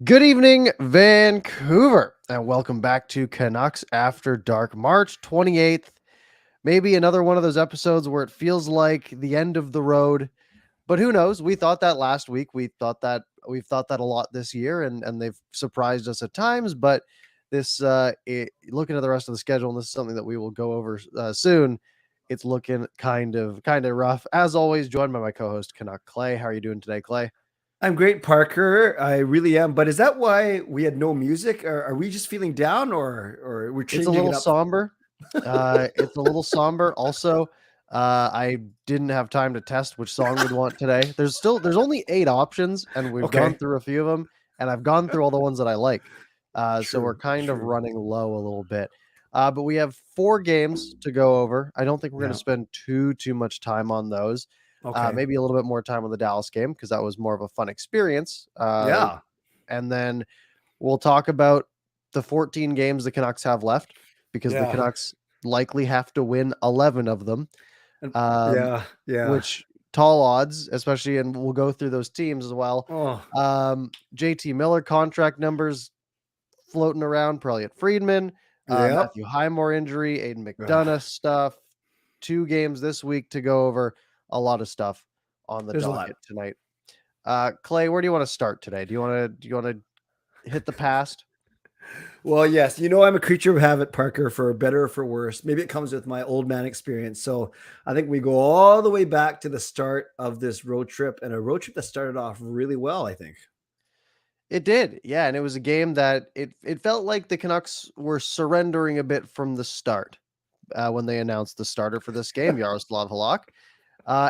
Good evening, Vancouver, and welcome back to Canucks After Dark, March 28th. Maybe another one of those episodes where it feels like the end of the road, but who knows? We thought that last week. We've thought that a lot this year, and they've surprised us at times. But looking at the rest of the schedule, and this is something that we will go over soon. It's looking kind of rough. As always, joined by my co-host Canuck Clay. How are you doing today, Clay? I'm great, Parker. I really am. But is that why we had no music? Or are we just feeling down, or we're It's a changing little it up? somber. It's a little somber. Also, I didn't have time to test which song we'd want today. There's only 8 options, and we've gone Okay. through a few of them, and I've gone through all the ones that I like. So we're True. kind of True. running low a little bit. But we have 4 games to go over. I don't think we're going to Yeah. spend too much time on those. Okay. Maybe a little bit more time on the Dallas game because that was more of a fun experience. Yeah. And then we'll talk about the 14 games the Canucks have left because the Yeah. Canucks likely have to win 11 of them, And- um, Yeah. Yeah. which tall odds, especially, and we'll go through those teams as well. Oh. JT Miller contract numbers floating around for Elliot Friedman, Yep. Matthew Highmore injury, Aiden Ugh. McDonough stuff. 2 games this week to go over. A lot of stuff on the There's a lot. docket tonight. Clay, where do you want to start today? Do you want to hit the past? Well, yes. I'm a creature of habit, Parker, for better or for worse. Maybe it comes with my old man experience. So I think we go all the way back to the start of this road trip, and a road trip that started off really well, I think. It did, yeah, and it was a game that it felt like the Canucks were surrendering a bit from the start when they announced the starter for this game, Yaroslav Halak,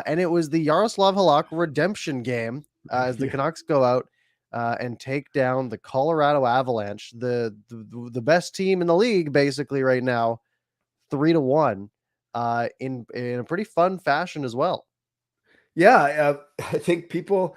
and it was the Yaroslav Halak redemption game as the Yeah. Canucks go out and take down the Colorado Avalanche, the best team in the league basically right now, 3-1, in a pretty fun fashion as well. Yeah, I think people,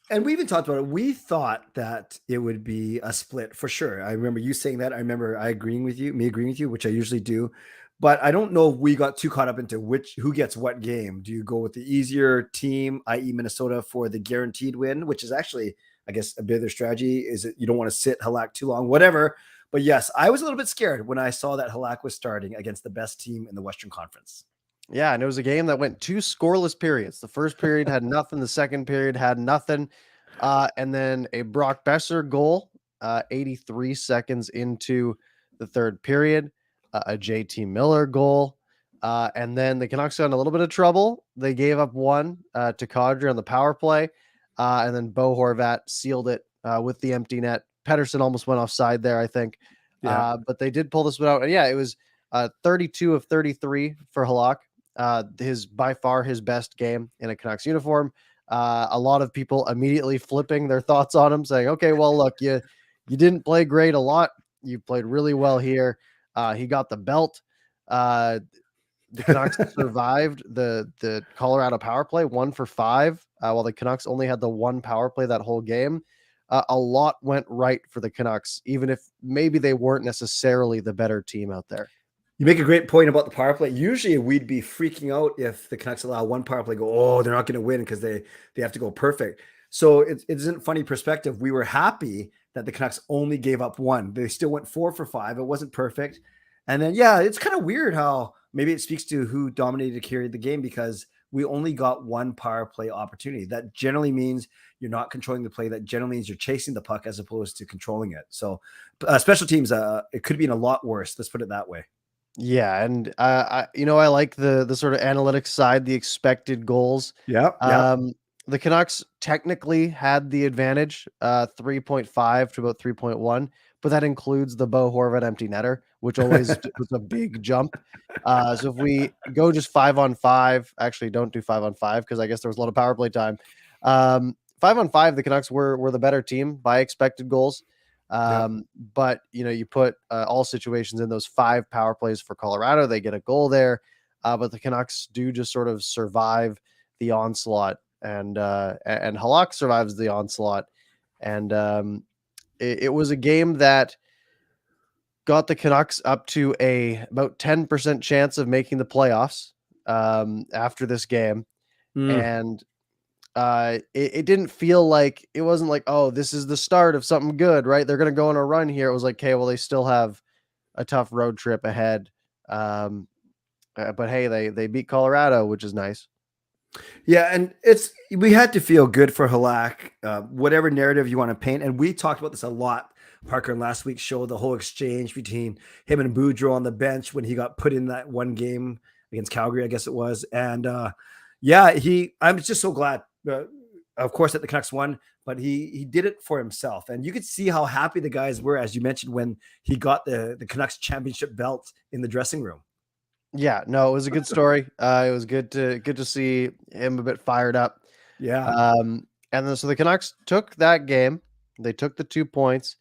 and we even talked about it. We thought that it would be a split for sure. I remember you saying that. I remember me agreeing with you, which I usually do. But I don't know if we got too caught up into who gets what game. Do you go with the easier team, i.e., Minnesota, for the guaranteed win, which is actually, I guess, a bit of their strategy? Is it you don't want to sit Halak too long, whatever. But yes, I was a little bit scared when I saw that Halak was starting against the best team in the Western Conference. Yeah, and it was a game that went 2 scoreless periods. The first period had nothing, the second period had nothing. And then a Brock Besser goal, 83 seconds into the third period, a JT Miller goal. And then the Canucks got in a little bit of trouble. They gave up one to Kadri on the power play. And then Bo Horvat sealed it with the empty net. Pedersen almost went offside there, I think. Yeah. But they did pull this one out. And yeah, it was 32 of 33 for Halak. By far his best game in a Canucks uniform. A lot of people immediately flipping their thoughts on him, saying, "Okay, well, look, you didn't play great a lot. You played really well here." He got the belt. The Canucks survived the Colorado power play 1 for 5, while the Canucks only had the one power play that whole game. A lot went right for the Canucks, even if maybe they weren't necessarily the better team out there. You make a great point about the power play. Usually, we'd be freaking out if the Canucks allow one power play. Go, oh, they're not going to win because they have to go perfect. So it isn't funny perspective. We were happy that the Canucks only gave up one. They still went 4 for 5. It wasn't perfect. And then yeah, it's kind of weird how maybe it speaks to who dominated carried the game because we only got one power play opportunity. That generally means you're not controlling the play. That generally means you're chasing the puck as opposed to controlling it. So special teams, it could have been a lot worse. Let's put it that way. Yeah, and I like the sort of analytics side, the expected goals. Yeah, yeah. Um, the Canucks technically had the advantage, 3.5 to about 3.1, but that includes the Bo Horvat empty netter, which always was a big jump. So if we go just 5-on-5, actually don't do 5-on-5 because I guess there was a lot of power play time. 5-on-5, the Canucks were the better team by expected goals. Yeah. But you put all situations in those 5 power plays for Colorado, they get a goal there. But the Canucks do just sort of survive the onslaught, and Halak survives the onslaught. And it was a game that got the Canucks up to about 10% chance of making the playoffs after this game. Mm. And it didn't feel like, it wasn't like, oh, this is the start of something good, right? They're going to go on a run here. It was like, okay, well, they still have a tough road trip ahead. But hey, they beat Colorado, which is nice. Yeah, and we had to feel good for Halak, whatever narrative you want to paint. And we talked about this a lot, Parker, in last week's show, the whole exchange between him and Boudreau on the bench when he got put in that one game against Calgary, I guess it was. And yeah, I'm just so glad, of course, that the Canucks won, but he did it for himself. And you could see how happy the guys were, as you mentioned, when he got the Canucks championship belt in the dressing room. Yeah, no, it was a good story. It was good to see him a bit fired up. Yeah. And then so the Canucks took that game. They took the 2 points,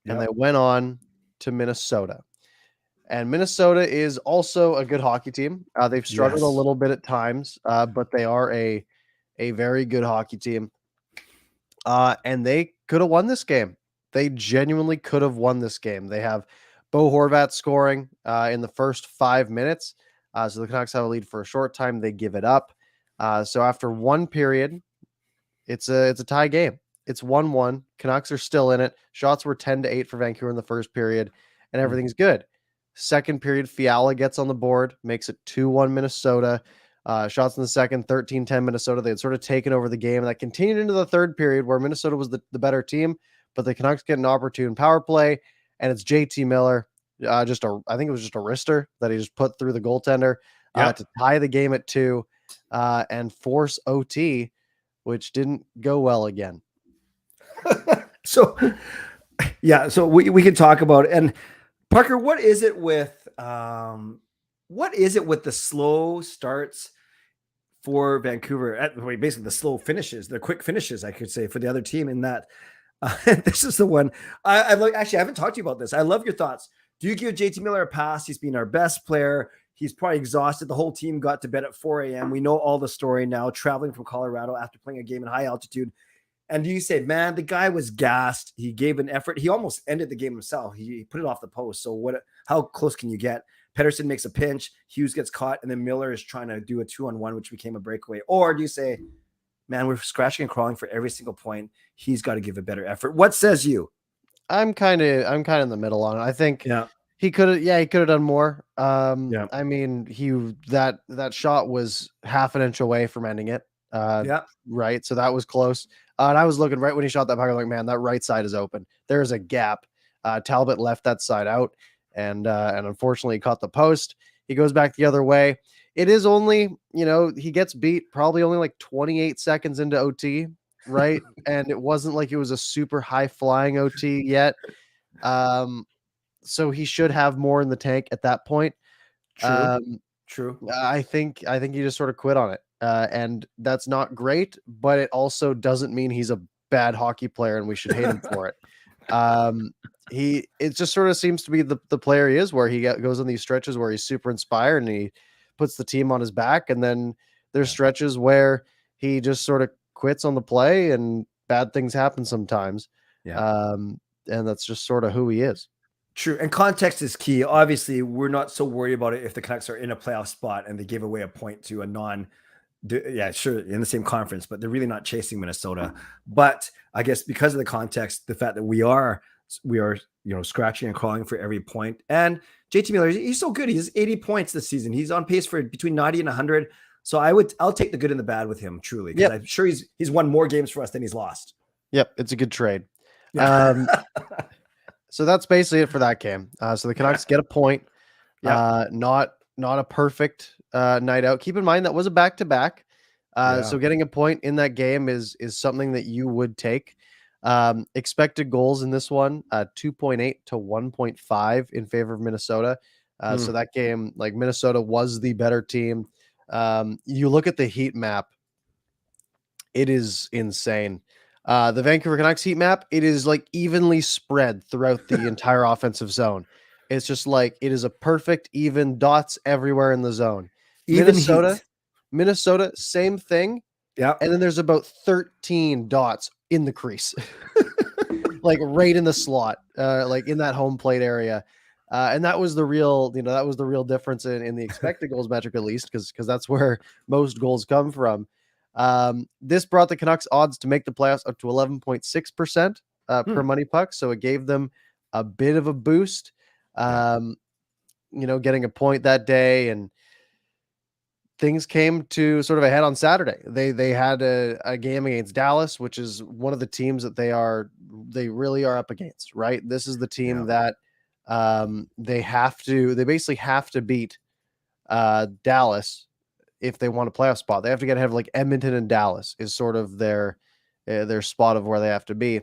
and they went on to Minnesota. And Minnesota is also a good hockey team. They've struggled a little bit at times, but they are a very good hockey team. And they could have won this game. They genuinely could have won this game. They have Bo Horvat scoring in the first 5 minutes. So the Canucks have a lead for a short time. They give it up. So after one period, it's a tie game. It's 1-1. Canucks are still in it. Shots were 10-8 for Vancouver in the first period, and everything's good. Second period, Fiala gets on the board, makes it 2-1 Minnesota. Shots in the second, 13-10 Minnesota. They had sort of taken over the game, and that continued into the third period where Minnesota was the better team, but the Canucks get an opportune power play, and it's JT Miller. I think it was just a wrister that he just put through the goaltender to tie the game at 2 and force OT, which didn't go well again. So we can talk about it. And Parker, what is it with the slow starts for Vancouver? Basically the slow finishes, the quick finishes, I could say, for the other team. In that this is the one I like. Actually, I haven't talked to you about this. I love your thoughts. Do you give JT Miller a pass? He's been our best player. He's probably exhausted. The whole team got to bed at 4 a.m. We know all the story now, traveling from Colorado after playing a game in high altitude. And do you say, man, the guy was gassed. He gave an effort. He almost ended the game himself. He put it off the post. So how close can you get? Pedersen makes a pinch. Hughes gets caught. And then Miller is trying to do a 2-on-1, which became a breakaway. Or do you say, man, we're scratching and crawling for every single point. He's got to give a better effort. What says you? I'm kind of in the middle on it. I think he could have done more. I mean, that shot was half an inch away from ending it. Right. So that was close. And I was looking right when he shot that puck, like, man, that right side is open. There's a gap. Talbot left that side out, and unfortunately he caught the post. He goes back the other way. It is only, he gets beat probably only like 28 seconds into OT, right? And it wasn't like it was a super high flying OT yet. So he should have more in the tank at that point. True. I think he just sort of quit on it. And that's not great, but it also doesn't mean he's a bad hockey player and we should hate him for it. It just sort of seems to be the player he is, where he goes on these stretches where he's super inspired and he puts the team on his back. And then there's stretches where he just sort of quits on the play and bad things happen sometimes. And that's just sort of who he is. True. And context is key. Obviously, we're not so worried about it if the Canucks are in a playoff spot and they give away a point to a in the same conference, but they're really not chasing Minnesota. But I guess because of the context, the fact that we are, scratching and crawling for every point. And JT Miller, he's so good. He has 80 points this season. He's on pace for between 90 and 100. So I'll take the good and the bad with him, truly. Because I'm sure he's won more games for us than he's lost. Yep, it's a good trade. So that's basically it for that game. So the Canucks get a point. Not a perfect night out. Keep in mind that was a back-to-back. So getting a point in that game is something that you would take. Expected goals in this one, 2.8 to 1.5 in favor of Minnesota. So that game, like, Minnesota was the better team. You look at the heat map, it is insane. The Vancouver Canucks heat map, it is like evenly spread throughout the entire offensive zone. It's just like, it is a perfect even dots everywhere in the zone. Minnesota, same thing. Yeah. And then there's about 13 dots in the crease, like right in the slot, like in that home plate area. And that was the real, difference in the expected goals metric, at least, because that's where most goals come from. This brought the Canucks odds to make the playoffs up to 11.6% per Hmm. money puck. So it gave them a bit of a boost, Yeah. getting a point that day, and things came to sort of a head on Saturday. They had a game against Dallas, which is one of the teams that they really are up against, right? This is the Yeah. team that they basically have to beat Dallas if they want a playoff spot. They have to get ahead of like Edmonton and Dallas is sort of their spot of where they have to be.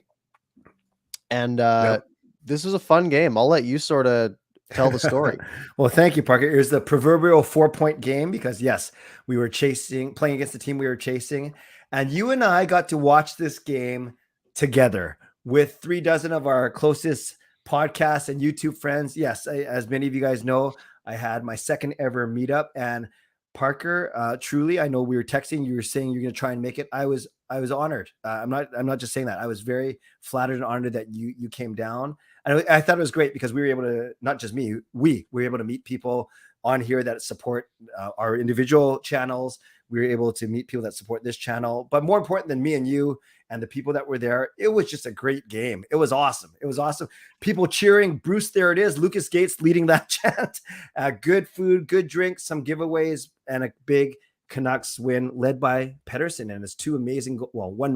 And Yep. this was a fun game. I'll let you sort of tell the story. Well, thank you, Parker. It was the proverbial 4-point game because, yes, we were playing against the team we were chasing. And you and I got to watch this game together with 36 of our closest podcast and YouTube friends. Yes, as many of you guys know, I had my second ever meetup. And Parker, truly, I know we were texting. You were saying you're going to try and make it. I was honored. I'm not just saying that. I was very flattered and honored that you came down. And I thought it was great because we were able to, not just me, we were able to meet people on here that support our individual channels. We were able to meet people that support this channel. But more important than me and you and the people that were there, it was just a great game. It was awesome. It was awesome. People cheering. Bruce, there it is. Lucas Gates leading that chant. Good food, good drinks, some giveaways, and a big Canucks win led by Pettersson. And it's one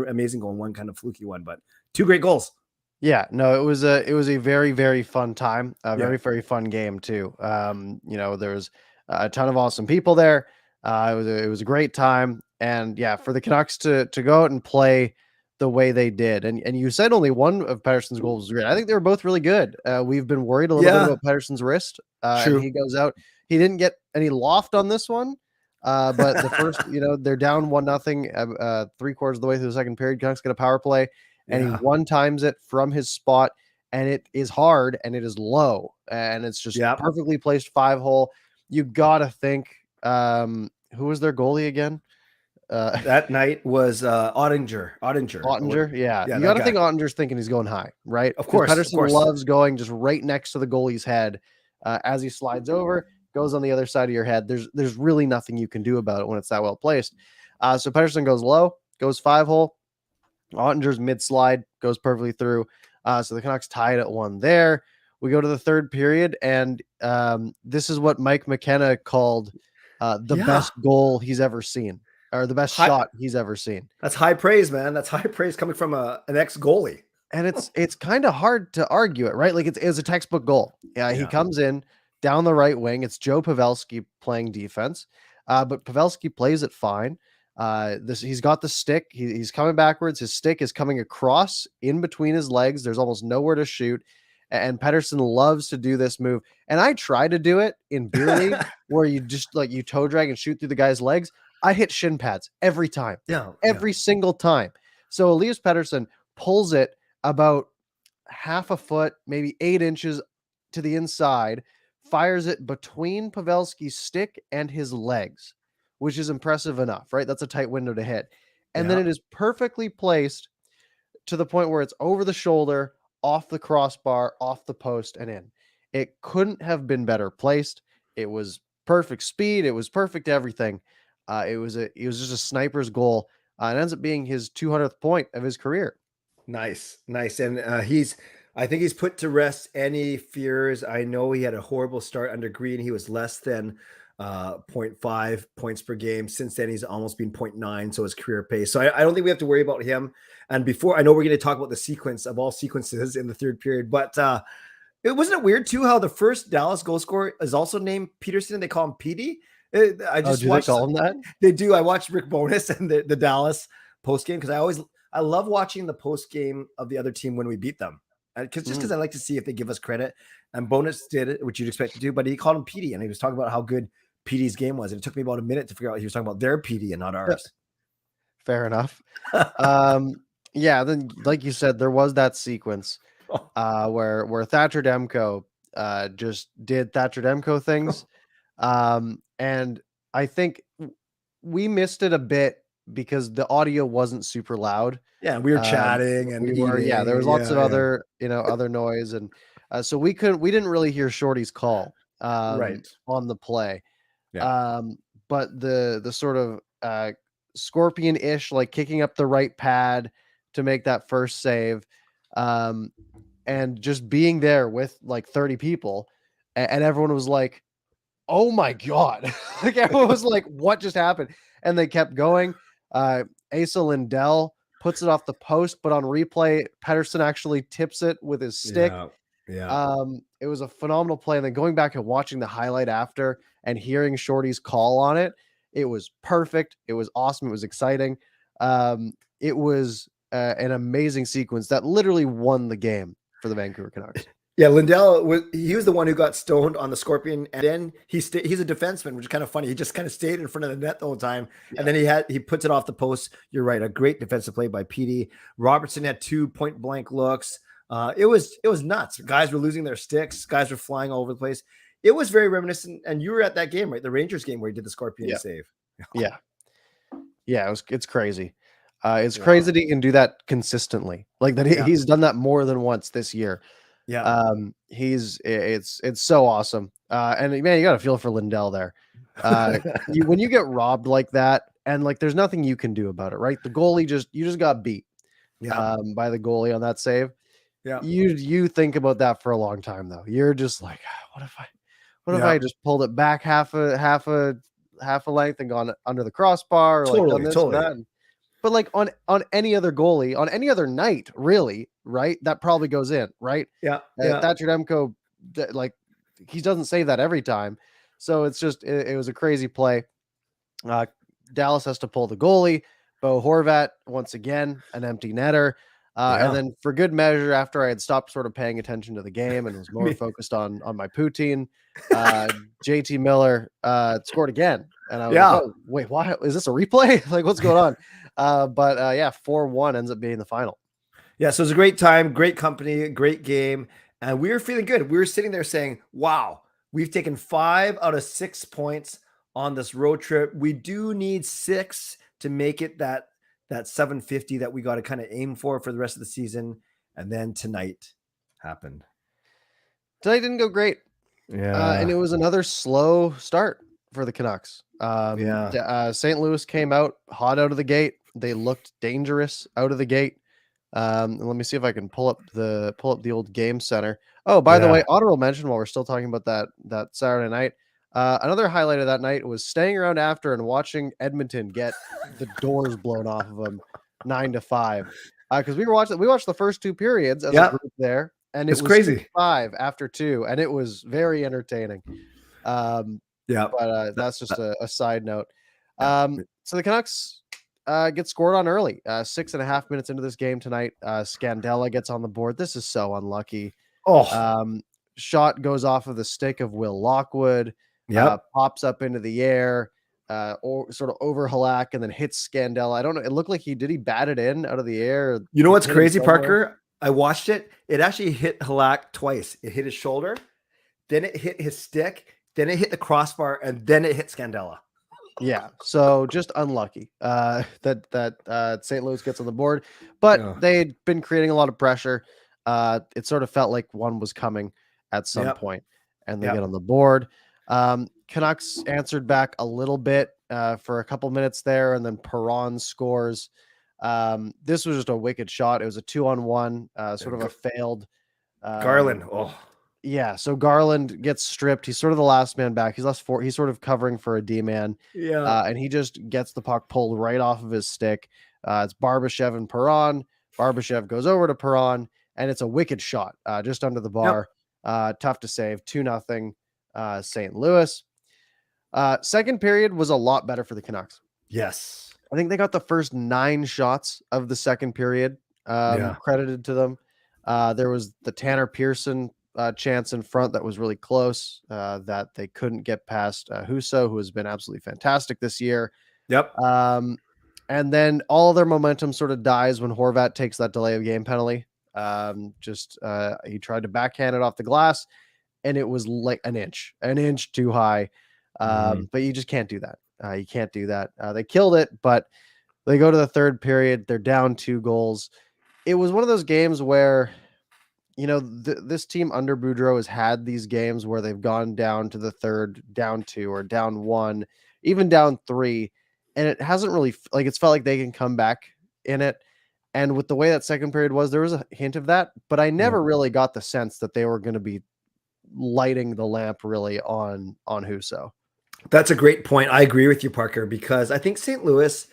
amazing goal and one kind of fluky one, but two great goals. Yeah, no, it was a very, very fun time, a Yeah. very, very fun game too. There was a ton of awesome people there. It was a great time, and yeah, for the Canucks to go out and play the way they did, and you said only one of Pettersson's goals was great. I think they were both really good. We've been worried a little bit Yeah. about Pettersson's wrist, and True. he goes out. He didn't get any loft on this one, but the first, they're down 1-0, 3/4 of the way through the second period. Canucks get a power play. And he Yeah. one times it from his spot, and it is hard and it is low, and it's just Yep. perfectly placed 5-hole. You gotta think, who was their goalie again? That night was Ottinger. Ottinger, yeah. Yeah, You that gotta guy. think Ottinger's thinking he's going high, right? Of Because course, of Pettersson course. loves going just right next to the goalie's head as he slides over, goes on the other side of your head. There's really nothing you can do about it when it's that well placed. So Pettersson goes low, goes 5-hole. Ottinger's mid slide goes perfectly through. So the Canucks tied at 1 there. We go to the third period, and this is what Mike McKenna called the Yeah. best goal he's ever seen, or the best High, shot he's ever seen. that's high praise, man. That's high praise coming from an ex-goalie. And it's kind of hard to argue it, right? Like it's a textbook goal. Yeah, he Yeah. comes in down the right wing. It's Joe Pavelski playing defense, but Pavelski plays it fine. He's got the stick. He's coming backwards. His stick is coming across in between his legs. There's almost nowhere to shoot. And Pettersson loves to do this move. And I try to do it in beer league where you just like you toe drag and shoot through the guy's legs. I hit shin pads every time, Yeah. every single time. So Elias Pettersson pulls it about half a foot, maybe 8 inches to the inside, fires it between Pavelski's stick and his legs, which is impressive enough, right? That's a tight window to hit. And then Yeah. it is perfectly placed to the point where it's over the shoulder, off the crossbar, off the post, and in. It couldn't have been better placed. It was perfect speed. It was perfect everything. It was just a sniper's goal. It ends up being his 200th point of his career. Nice. And I think he's put to rest any fears. I know he had a horrible start under Green. He was less than 0.5 points per game. Since then, he's almost been 0.9, so his career pace. So I don't think we have to worry about him. And before, I know we're going to talk about the sequence of all sequences in the third period, but it wasn't it weird too how the first Dallas goal scorer is also named Peterson. They call him Petey. I just Do they call him that? They do. I watched Rick Bonus and the Dallas post game because I love watching the post game of the other team when we beat them. Because I like to see if they give us credit. And Bonus did it, which you'd expect to do, but he called him Petey, and he was talking about how good Petey's game was. And it took me about a minute to figure out he was talking about their Petey and not ours. Fair enough. Yeah, then like you said, there was that sequence where Thatcher Demko just did Thatcher Demko things. And I think we missed it a bit because the audio wasn't super loud. Yeah, we were chatting and there was lots of other other noise, and so we didn't really hear Shorty's call right on the play. Yeah. But the sort of scorpion-ish, like kicking up the right pad to make that first save. And just being there with like 30 people, and everyone was like, oh my God. Like everyone was like, what just happened? And they kept going. Asa Lindell puts it off the post, but on replay, Pettersson actually tips it with his stick. Yeah. Yeah. It was a phenomenal play. And then going back and watching the highlight after and hearing Shorty's call on it, it was perfect. It was awesome. It was exciting. It was an amazing sequence that literally won the game for the Vancouver Canucks. Yeah, Lindell was the one who got stoned on the Scorpion, and then he's a defenseman, which is kind of funny. He just kind of stayed in front of the net the whole time, and then he puts it off the post. You're right, a great defensive play by Petey. Robertson had 2 point blank looks. It was nuts. Guys were losing their sticks. Guys were flying all over the place. It was very reminiscent, and you were at that game, right? The Rangers game where he did the Scorpion save. Yeah, it's crazy. It's crazy that he can do that consistently, like that. He's done that more than once this year. Yeah. It's so awesome. And man, you got to feel for Lindell there. When you get robbed like that, and like there's nothing you can do about it, right? The goalie you just got beat by the goalie on that save. Yeah. You think about that for a long time though. You're just like, what if I just pulled it back half a length and gone under the crossbar, or like done this and that. But like on any other goalie, on any other night, really, right? That probably goes in, right? Yeah. Thatcher Demko, like he doesn't save that every time. So it's just, it was a crazy play. Dallas has to pull the goalie. Bo Horvat, once again, an empty netter. And then for good measure, after I had stopped sort of paying attention to the game and was more focused on my poutine, JT Miller scored again. And I was like, oh, wait, why is this a replay? Like, what's going on? But 4-1 ends up being the final. Yeah, so it was a great time, great company, great game. And we were feeling good. We were sitting there saying, wow, we've taken 5 out of 6 points on this road trip. We do need 6 to make it that 750 that we got to kind of aim for the rest of the season. And then tonight happened. Tonight didn't go great. Yeah. And it was another slow start for the Canucks. St. Louis came out hot out of the gate. They looked dangerous out of the gate. And let me see if I can pull up the old game center. Oh, by the way, honorable mention while we're still talking about that Saturday night. Another highlight of that night was staying around after and watching Edmonton get the doors blown off of them 9-5. Because we watched the first 2 periods as a group there, and it was crazy 5 after 2, and it was very entertaining. But that's just a side note. So the Canucks get scored on early. 6.5 minutes into this game tonight, Scandella gets on the board. This is so unlucky. Shot goes off of the stick of Will Lockwood. Pops up into the air, or sort of over Halak, and then hits Scandella. I don't know. It looked like he bat it in out of the air. You know what's crazy, Parker? I watched it. It actually hit Halak twice. It hit his shoulder, then it hit his stick, then it hit the crossbar, and then it hit Scandella. Yeah, so just unlucky that St. Louis gets on the board, but they'd been creating a lot of pressure. It sort of felt like one was coming at some point, and they get on the board. Canucks answered back a little bit for a couple minutes there, and then Perron scores. This was just a wicked shot. It was a 2-on-1, sort of a failed. Garland. Yeah, so Garland gets stripped. He's sort of the last man back. He's sort of covering for a D-man. And he just gets the puck pulled right off of his stick. It's Barbashev and Perron. Barbashev goes over to Perron, and it's a wicked shot just under the bar. Tough to save. 2-0 St. Louis. Second period was a lot better for the Canucks. Yes. I think they got the first 9 shots of the second period credited to them. There was the Tanner Pearson chance in front that was really close that they couldn't get past Husso, who has been absolutely fantastic this year. And then all their momentum sort of dies when Horvat takes that delay of game penalty. He tried to backhand it off the glass, and it was like an inch too high. But you just can't do that. You can't do that. They killed it, but they go to the third period. They're down 2 goals. It was one of those games where, this team under Boudreau has had these games where they've gone down to the third, down 2 or down 1, even down 3, and it hasn't really like it's felt like they can come back in it. And with the way that second period was, there was a hint of that, but I Yeah. never really got the sense that they were going to be lighting the lamp really on Husso. That's a great point. I agree with you, Parker, because I think St. Louis,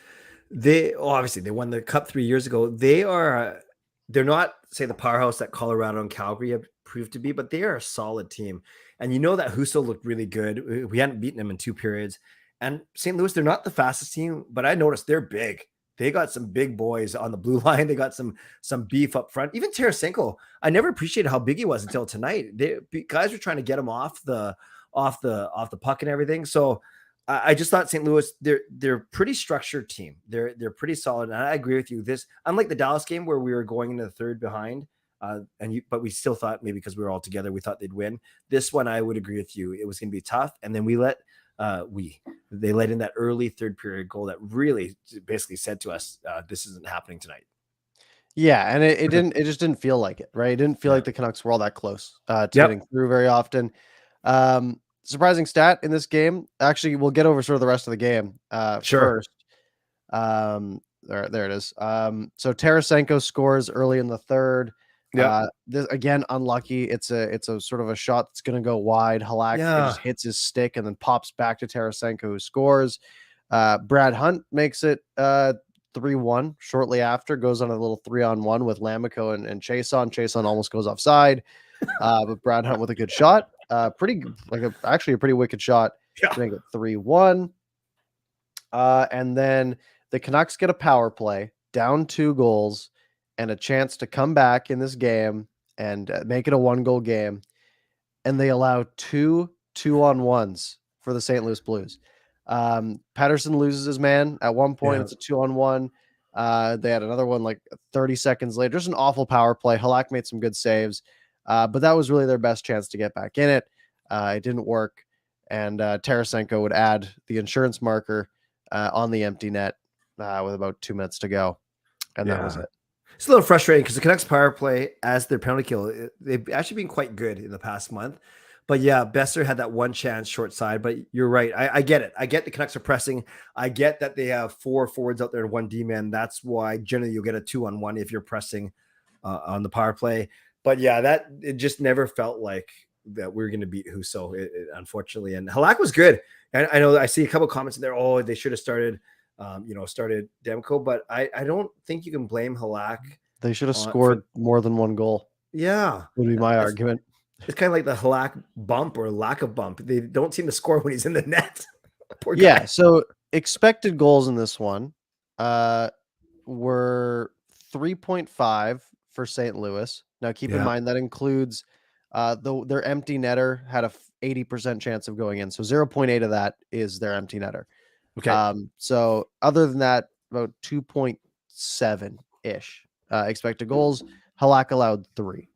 obviously they won the cup 3 years ago. They're not, say, the powerhouse that Colorado and Calgary have proved to be, but they are a solid team. And you know that Husso looked really good. We hadn't beaten him in 2 periods. And St. Louis, they're not the fastest team, but I noticed they're big. They got some big boys on the blue line. They got some beef up front. Even Tarasenko, I never appreciated how big he was until tonight. Guys were trying to get him off the puck and everything. So I just thought St. Louis, they're pretty structured team. They're pretty solid. And I agree with you. This, unlike the Dallas game where we were going into the third behind, but we still thought, maybe because we were all together, we thought they'd win. This one, I would agree with you. It was going to be tough. And then they let in that early third period goal that really basically said to us, this isn't happening tonight. Yeah, and it just didn't feel like it, right? It didn't feel like the Canucks were all that close to getting through very often. Surprising stat in this game. Actually, we'll get over sort of the rest of the game first. There it is. So Tarasenko scores early in the third. This again, unlucky. It's a sort of a shot that's going to go wide. Halak just hits his stick and then pops back to Tarasenko, who scores. Brad Hunt makes it 3-1 shortly after, goes on a little 3-on-1 with Lamico and Chason. Chason almost goes offside, but Brad Hunt with a good shot. Actually a pretty wicked shot to make it 3-1. And then the Canucks get a power play, down 2 goals, and a chance to come back in this game and make it a 1-goal game. And they allow 2 2-on-1s for the St. Louis Blues. Patterson loses his man at one point. It's a 2-on-1. They had another one like 30 seconds later. Just an awful power play. Halak made some good saves, but that was really their best chance to get back in it. It didn't work, and Tarasenko would add the insurance marker on the empty net with about 2 minutes to go, and that was it. It's a little frustrating because the Canucks power play as their penalty kill, they've actually been quite good in the past month. But yeah, Besser had that one chance short side. But you're right. I get it. I get the Canucks are pressing. I get that they have 4 forwards out there and 1 D-man. That's why generally you'll get a 2-on-1 if you're pressing on the power play. But yeah, it just never felt like that we were going to beat Husso, unfortunately. And Halak was good. And I know I see a couple comments in there. Oh, they should have started Demko. But I don't think you can blame Halak. They should have scored more than 1 goal. Yeah. Would be my argument. It's kind of like the Halak bump or lack of bump. They don't seem to score when he's in the net. Poor guy. Yeah, so expected goals in this one were 3.5 for St. Louis. Now, keep in mind that includes their empty netter had a 80% chance of going in. So 0.8 of that is their empty netter. Okay. So other than that, about 2.7-ish expected goals. Halak allowed 3.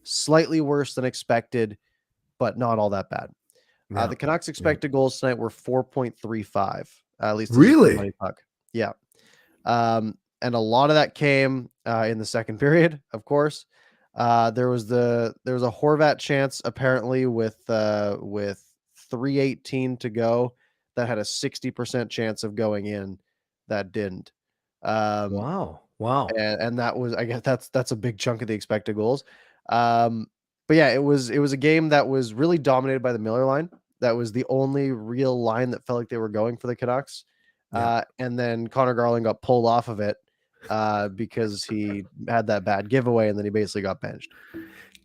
Slightly worse than expected, but not all that bad. The Canucks expected goals tonight were 4.35, at least. Really? Puck. Yeah. And a lot of that came in the second period, of course. There was a Horvat chance apparently with 3:18 to go that had a 60% chance of going in. That didn't. Wow. And that was, I guess that's a big chunk of the expected goals. But yeah, it was a game that was really dominated by the Miller line. That was the only real line that felt like they were going for the Canucks. And then Connor Garland got pulled off of it because he had that bad giveaway, and then he basically got benched.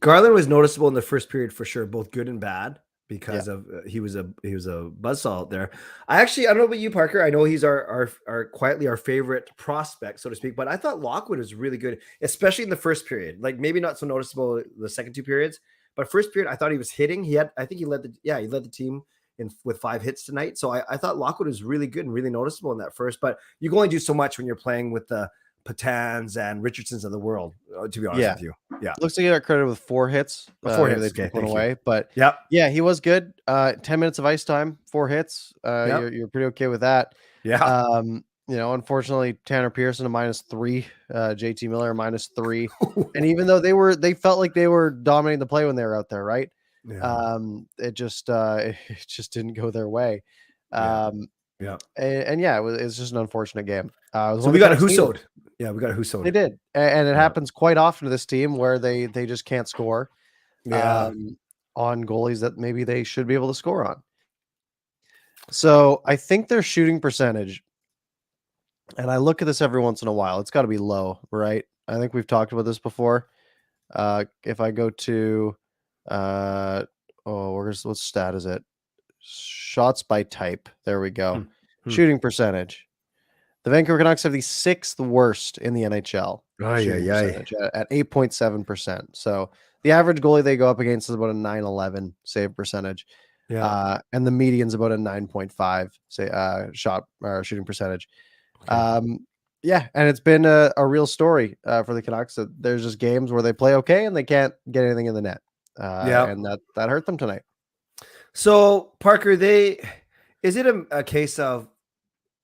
Garland was noticeable in the first period for sure, both good and bad, because of he was a buzzsaw out there. I don't know about you, Parker. I know he's our quietly our favorite prospect, so to speak. But I thought Lockwood was really good, especially in the first period. Like maybe not so noticeable the second 2 periods, but first period I thought he was hitting. He led the team with 5 hits tonight. So I thought Lockwood was really good and really noticeable in that first. But you can only do so much when you're playing with the Patans and Richardsons of the world, to be honest with you. Yeah. Looks like he got credited with 4 hits. 4 hits. They took one away. But yeah, he was good. 10 minutes of ice time, 4 hits. You're pretty okay with that. Yeah. Unfortunately, Tanner Pearson a -3, JT Miller a -3. And even though they felt like they were dominating the play when they were out there, right? It just didn't go their way. Yeah. And yeah, it's just an unfortunate game. It was So one we the got a Canucks needed. Husso'd. Yeah, we got a They Husso'd. did, and it Yeah. happens quite often to this team where they just can't score Yeah. on goalies that maybe they should be able to score on. So I think their shooting percentage, and I look at this every once in a while, it's got to be low, right? I think we've talked about this before. If I go to, uh, what stat is it? Shots by type. There we go. Hmm. Shooting percentage. The Vancouver Canucks have the 6th worst in the NHL Ay, shooting ay, ay. percentage at 8.7%. So the average goalie they go up against is about a 911 save percentage. Yeah. And the median's about a 9.5 say shot or shooting percentage. Okay. Yeah, and it's been a real story for the Canucks that there's just games where they play okay and they can't get anything in the net. Yeah. And that hurt them tonight. So Parker, is it a case of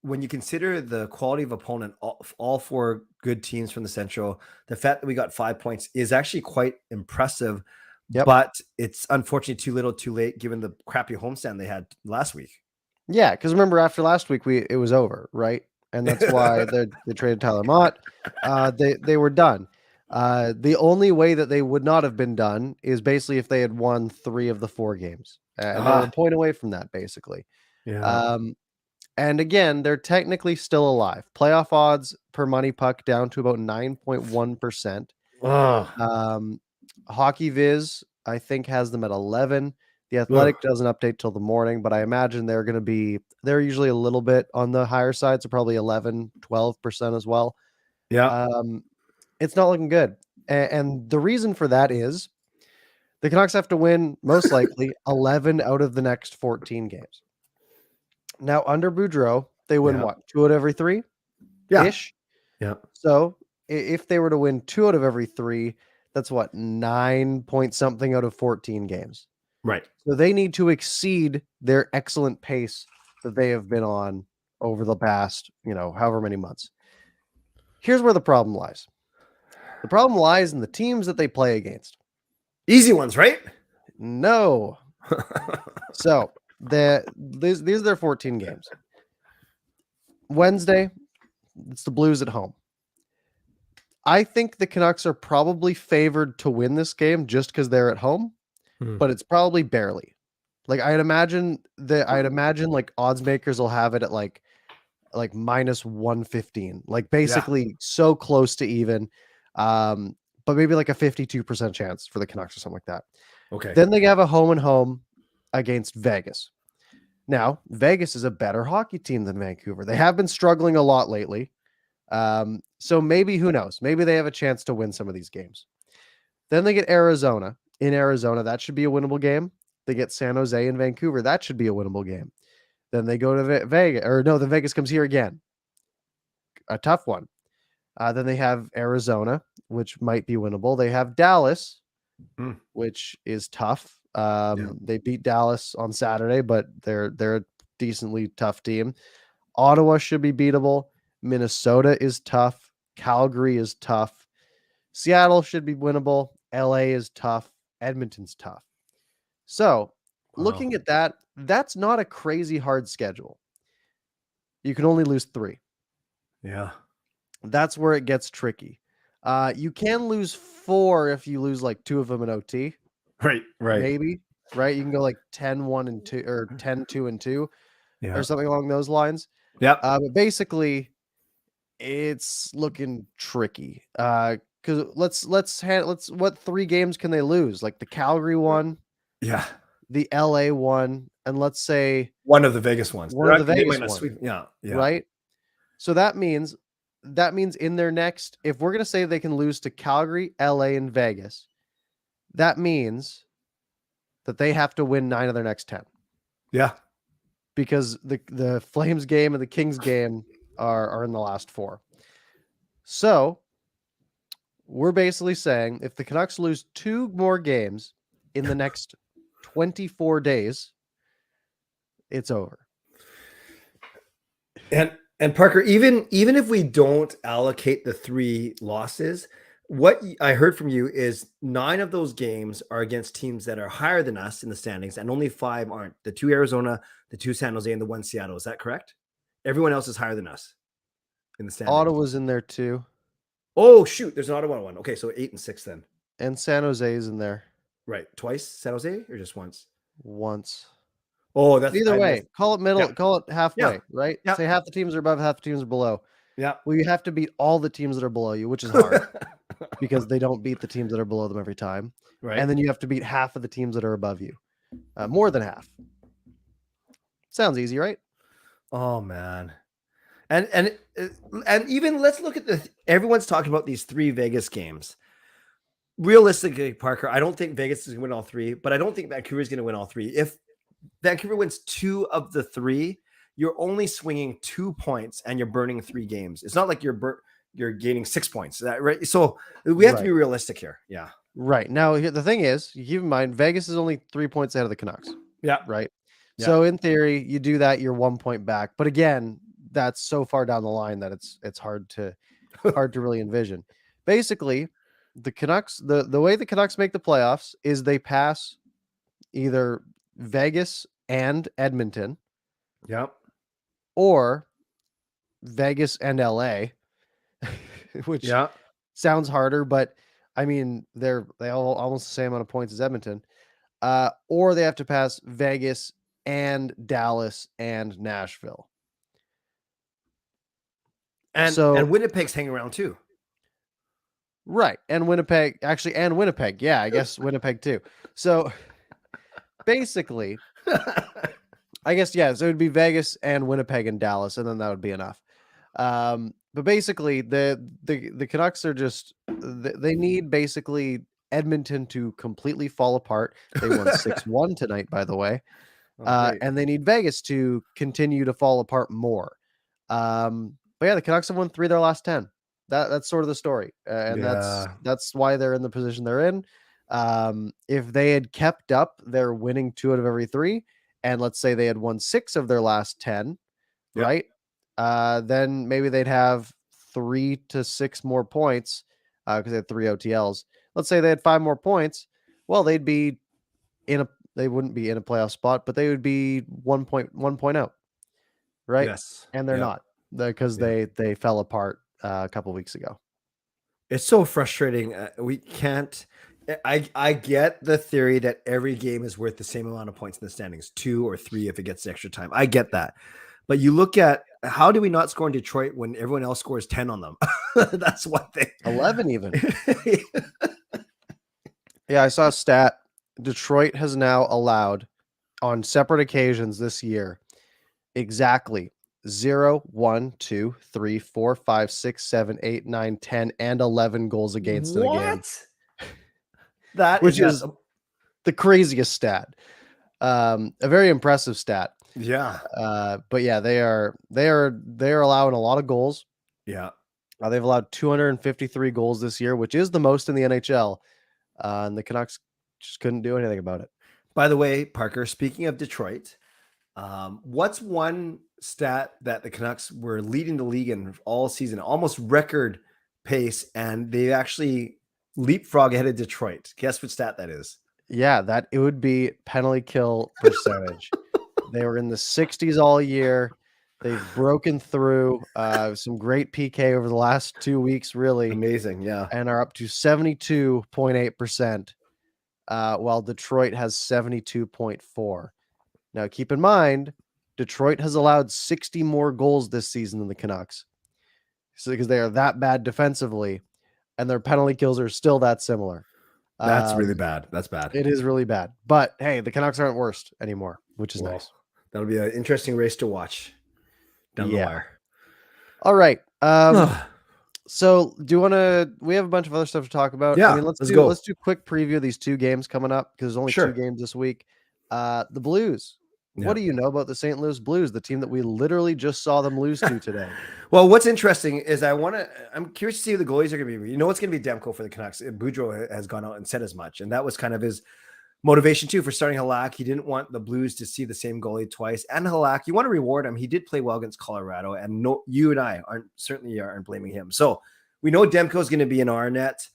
when you consider the quality of opponent, all four good teams from the Central, the fact that we got 5 points is actually quite impressive, Yep. but it's unfortunately too little too late given the crappy homestand they had last week. Yeah, because remember after last week it was over, right? And that's why they traded Tyler Mott. They were done. The only way that they would not have been done is basically if they had won 3 of the 4 games, and they were a point away from that basically. Yeah. And again, they're technically still alive. Playoff odds per money puck down to about 9.1%. Hockey Viz, I think, has them at 11. The Athletic doesn't update till the morning, but I imagine they're usually a little bit on the higher side, so probably 11, 12% as well. Yeah. It's not looking good. And the reason for that is the Canucks have to win, most likely, 11 out of the next 14 games. Now, under Boudreau, they win Yeah. what? 2 out of every 3? Yeah. Ish. Yeah. So if they were to win 2 out of every 3, that's what? 9 point something out of 14 games. Right. So they need to exceed their excellent pace that they have been on over the past, however many months. Here's where the problem lies. The problem lies in the teams that they play against. Easy ones, right? No. So these are their 14 games. Wednesday, it's the Blues at home. I think the Canucks are probably favored to win this game just because they're at home, but it's probably barely. Like I'd imagine like odds makers will have it at like minus 115, like basically so close to even. But maybe like a 52% chance for the Canucks or something like that. Okay. Then they have a home and home against Vegas. Now, Vegas is a better hockey team than Vancouver. They have been struggling a lot lately. So maybe, who knows? Maybe they have a chance to win some of these games. Then they get Arizona. In Arizona, that should be a winnable game. They get San Jose and Vancouver. That should be a winnable game. Then they go to Vegas, then Vegas comes here again. A tough one. Then they have Arizona, which might be winnable. They have Dallas, which is tough. They beat Dallas on Saturday, but they're a decently tough team. Ottawa should be beatable. Minnesota is tough. Calgary is tough. Seattle should be winnable. LA is tough. Edmonton's tough. So, looking at that, that's not a crazy hard schedule. You can only lose 3. Yeah. That's where it gets tricky. You can lose 4 if you lose like 2 of them in OT. Right. Maybe, right? You can go like 10-1 and 2 or 10-2 and 2 or something along those lines. Yeah. But basically it's looking tricky. Cuz what 3 games can they lose? Like the Calgary one, Yeah. the LA one, and let's say one of the Vegas ones. One of the Vegas ones. Yeah. Right? So that means in their next, if we're going to say they can lose to Calgary, LA, and Vegas, that means that they have to win 9 of their next 10. Yeah. Because the Flames game and the Kings game are in the last 4. So we're basically saying if the Canucks lose 2 more games in the next 24 days, it's over. And Parker, even if we don't allocate the 3 losses, what I heard from you is 9 of those games are against teams that are higher than us in the standings, and only 5 aren't. The 2 Arizona, the 2 San Jose, and the 1 Seattle. Is that correct? Everyone else is higher than us in the standings. Ottawa's in there too. Oh shoot, there's an Ottawa one. Okay, so 8 and 6 then. And San Jose's in there. Right, twice San Jose or just once? Once. Oh, that's Either way. Call it middle. Yeah. Call it halfway. Yeah. Right. Yeah. Say half the teams are above, half the teams are below. Yeah. Well, you have to beat all the teams that are below you, which is hard because they don't beat the teams that are below them every time. Right. And then you have to beat half of the teams that are above you. More than half. Sounds easy, right? Oh man. And even let's look at everyone's talking about these 3 Vegas games. Realistically, Parker, I don't think Vegas is going to win all 3, but I don't think Vancouver is going to win all 3. If Vancouver wins 2 of the 3, you're only swinging 2 points and you're burning 3 games. It's not like you're gaining 6 points, right? So we have to be realistic here. Yeah. Right. Now, the thing is, you keep in mind, Vegas is only 3 points ahead of the Canucks. Yeah. Right. Yeah. So in theory, you do that, you're 1 point back. But again, that's so far down the line that it's hard to really envision. Basically, the Canucks, the way the Canucks make the playoffs is they pass either Vegas and Edmonton. Yep. Or Vegas and LA, which sounds harder, but I mean, they all almost the same amount of points as Edmonton. Or they have to pass Vegas and Dallas and Nashville. And Winnipeg's hanging around too. Right. And Winnipeg, actually, and Winnipeg. Yeah, I guess Winnipeg too. So basically, I guess, yeah, so it would be Vegas and Winnipeg and Dallas, and then that would be enough. But basically, the Canucks are just, they need basically Edmonton to completely fall apart. They won 6-1 tonight, by the way. And they need Vegas to continue to fall apart more. But yeah, the Canucks have won 3 of their last 10. That's sort of the story. And that's why they're in the position they're in. If they had kept up, they're winning 2 out of every 3. And let's say they had won 6 of their last 10, right? Then maybe they'd have 3 to 6 more points because they had 3 OTLs. Let's say they had 5 more points. Well, they'd be they wouldn't be in a playoff spot, but they would be 1 point out, right? Yes. And they're not because they fell apart a couple weeks ago. It's so frustrating. We can't. I get the theory that every game is worth the same amount of points in the standings, 2 or 3 if it gets extra time. I get that. But you look at how do we not score in Detroit when everyone else scores 10 on them? That's one thing. 11 even. Yeah, I saw a stat. Detroit has now allowed on separate occasions this year exactly 0, 1, 2, 3, 4, 5, 6, 7, 8, 9, 10, and 11 goals against in a game. Which is the craziest stat. A very impressive stat. Yeah. But yeah, they are allowing a lot of goals. Yeah. They've allowed 253 goals this year, which is the most in the NHL. And the Canucks just couldn't do anything about it. By the way, Parker, speaking of Detroit, what's one stat that the Canucks were leading the league in all season, almost record pace, and they actually leapfrog ahead of Detroit? Guess what stat that is? Yeah, that it would be penalty kill percentage. They were in the 60s all year. They've broken through some great PK over the last 2 weeks, really. Amazing, yeah. And are up to 72.8%, while Detroit has 72.4%. Now, keep in mind, Detroit has allowed 60 more goals this season than the Canucks. So, because they are that bad defensively, and their penalty kills are still that similar. That's really bad. That's bad. It is really bad. But hey, the Canucks aren't worst anymore, which is nice. That'll be an interesting race to watch down the wire. All right. So do you want to, we have a bunch of other stuff to talk about. Yeah, I mean, let's do a quick preview of these 2 games coming up because there's only 2 games this week. The Blues. Yeah. What do you know about the St. Louis Blues, the team that we literally just saw them lose to today? Well, what's interesting is I'm curious to see who the goalies are going to be. You know, it's going to be Demko for the Canucks. Boudreau has gone out and said as much, and that was kind of his motivation too for starting Halak. He didn't want the Blues to see the same goalie twice. And Halak, you want to reward him. He did play well against Colorado, and you and I aren't blaming him. So we know Demko is going to be in our net.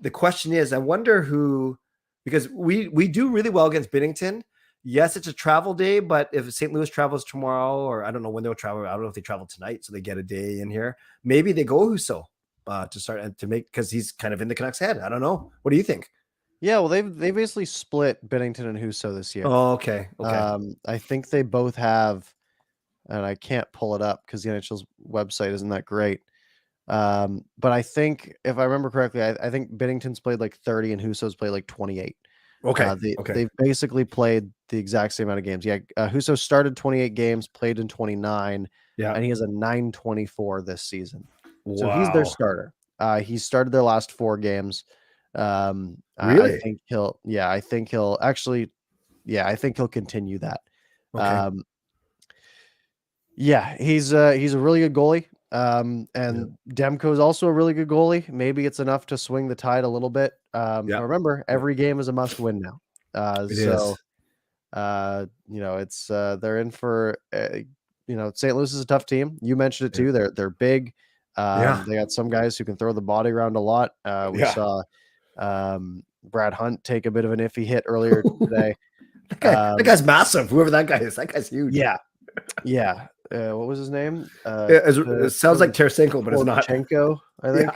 The question is, I wonder who, because we do really well against Binnington. yes, it's a travel day, but if St. Louis travels tomorrow, or I don't know when they'll travel, I don't know if they travel tonight, so they get a day in here. Maybe they go Husso to start and to make, because he's kind of in the Canucks' head. I don't know. What do you think? Yeah, well, they basically split Binnington and Husso this year. Oh, okay. I think they both have, and I can't pull it up because the NHL's website isn't that great. But I think if I remember correctly, I think Binnington's played like 30 and Husso's played like 28. Okay. They've basically played the exact same amount of games. Yeah, Husso started 28 games, played in 29, Yeah. and he has a 924 this season. Wow. So he's their starter. He started their last 4 games. Really? I think I think he'll continue that. Okay. He's a really good goalie. And Demko is also a really good goalie. Maybe it's enough to swing the tide a little bit. But remember, every game is a must win now. It's they're in for St. Louis is a tough team. You mentioned it too. They're big. They got some guys who can throw the body around a lot. We saw Brad Hunt take a bit of an iffy hit earlier today. That guy's massive. Whoever that guy is, that guy's huge. Yeah. What was his name? It sounds like Tarasenko, but it's not. Poroshenko, I think.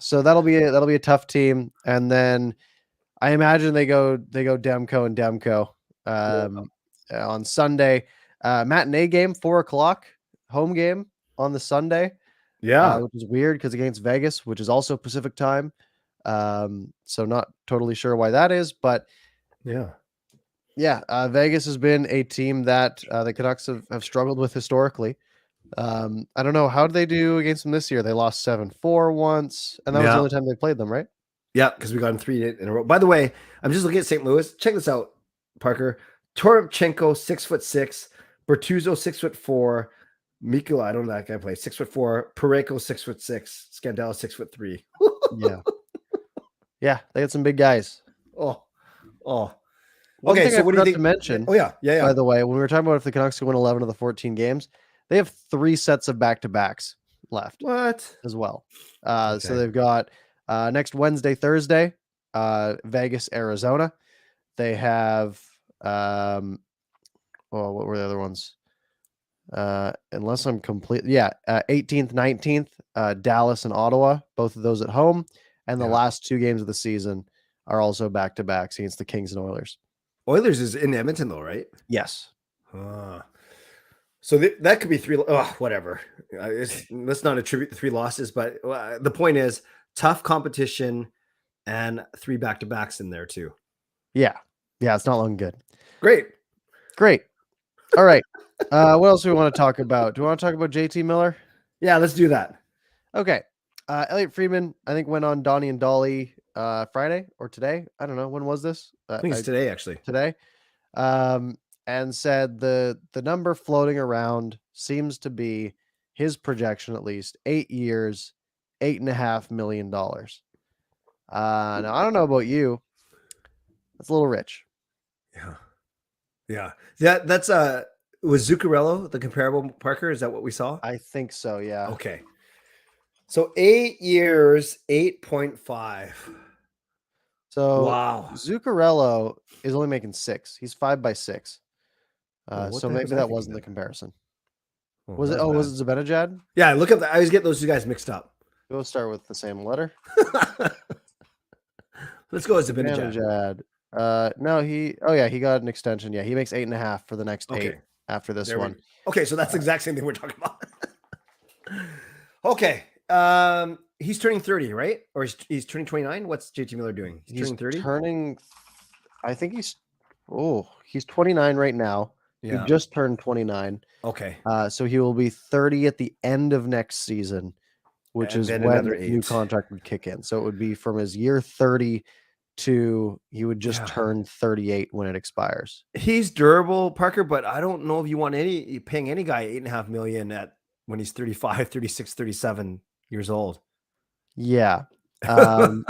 So that'll be a tough team. And then I imagine they go Demko and Demko on Sunday. Matinee game, 4:00, home game on the Sunday. Which is weird because against Vegas, which is also Pacific time. So not totally sure why that is, but Vegas has been a team that the Canucks have struggled with historically. I don't know. How did they do against them this year? They lost 7-4 once, and that was the only time they played them, right? Yeah, because we got them 3 in a row. By the way, I'm just looking at St. Louis. Check this out, Parker. Toropchenko, 6'6", Bertuzzo, 6'4", Mikula, I don't know that guy play, 6'4", Pareko, 6'6", Scandella, 6'3". They got some big guys. One thing so what do you think? To mention? Yeah. By the way, when we were talking about if the Canucks can win 11 of the 14 games, they have 3 sets of back-to-backs left. What? As well. So they've got next Wednesday, Thursday, Vegas, Arizona. They have what were the other ones? Unless I'm complete. 18th, 19th, Dallas and Ottawa, both of those at home. And the last 2 games of the season are also back-to-backs against the Kings and Oilers. Oilers is in Edmonton, though, right? Yes. So that could be 3. Whatever. Let's not attribute the 3 losses, but the point is tough competition and 3 back-to-backs in there too. Yeah, it's not looking good. Great. All right. What else do we want to talk about? Do we want to talk about JT Miller? Yeah, let's do that. Okay. Elliot Friedman, I think, went on Donnie and Dolly Friday or today. I don't know. When was this? I think it's today, actually. Today. And said the number floating around seems to be his projection, at least 8 years, $8.5 million. Now I don't know about you. That's a little rich. Yeah. That's was Zuccarello the comparable, Parker? Is that what we saw? I think so. Yeah. Okay. So 8 years, 8.5. So wow. Zuccarello is only making 6. He's 5 by 6. So maybe that wasn't the comparison. Was it? Was it Zibanejad? Yeah, look up. I always get those 2 guys mixed up. We'll start with the same letter. Let's go with Zibanejad. No, he got an extension. Yeah, he makes 8.5 for the next 8 after this one. Okay, so that's the exact same thing we're talking about. Okay. He's turning 30, right? Or he's turning 29. What's JT Miller doing? He's turning 30. I think he's 29 right now. He just turned 29. Okay. So he will be 30 at the end of next season, which is when the new contract would kick in. So it would be from his year 30 to he would just turn 38 when it expires. He's durable, Parker, but I don't know if you want paying any guy $8.5 million when he's 35, 36, 37 years old. Yeah. And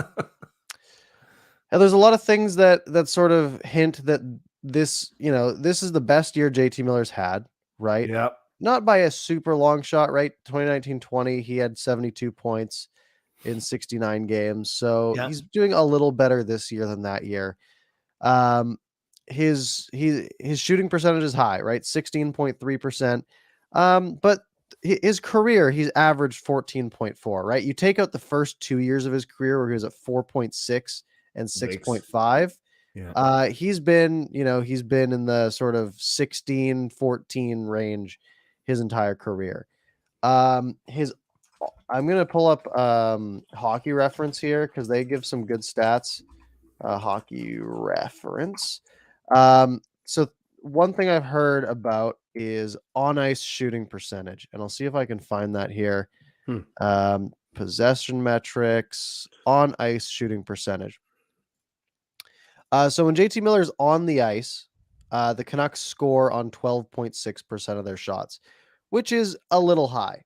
there's a lot of things that sort of hint that this is the best year JT Miller's had, right? Yep. Not by a super long shot, right? 2019-20, he had 72 points in 69 games. So he's doing a little better this year than that year. his shooting percentage is high, right? 16.3%. But his career, he's averaged 14.4, right? You take out the first 2 years of his career where he was at 4.6 and Yikes. 6.5. Yeah. He's been, he's been in the sort of 16, 14 range his entire career. His I'm gonna pull up hockey reference here because they give some good stats. Hockey reference. So one thing I've heard about is on ice shooting percentage, and I'll see if I can find that here. Hmm. Possession metrics, on ice shooting percentage. So when JT Miller's on the ice, the Canucks score on 12.6% of their shots, which is a little high.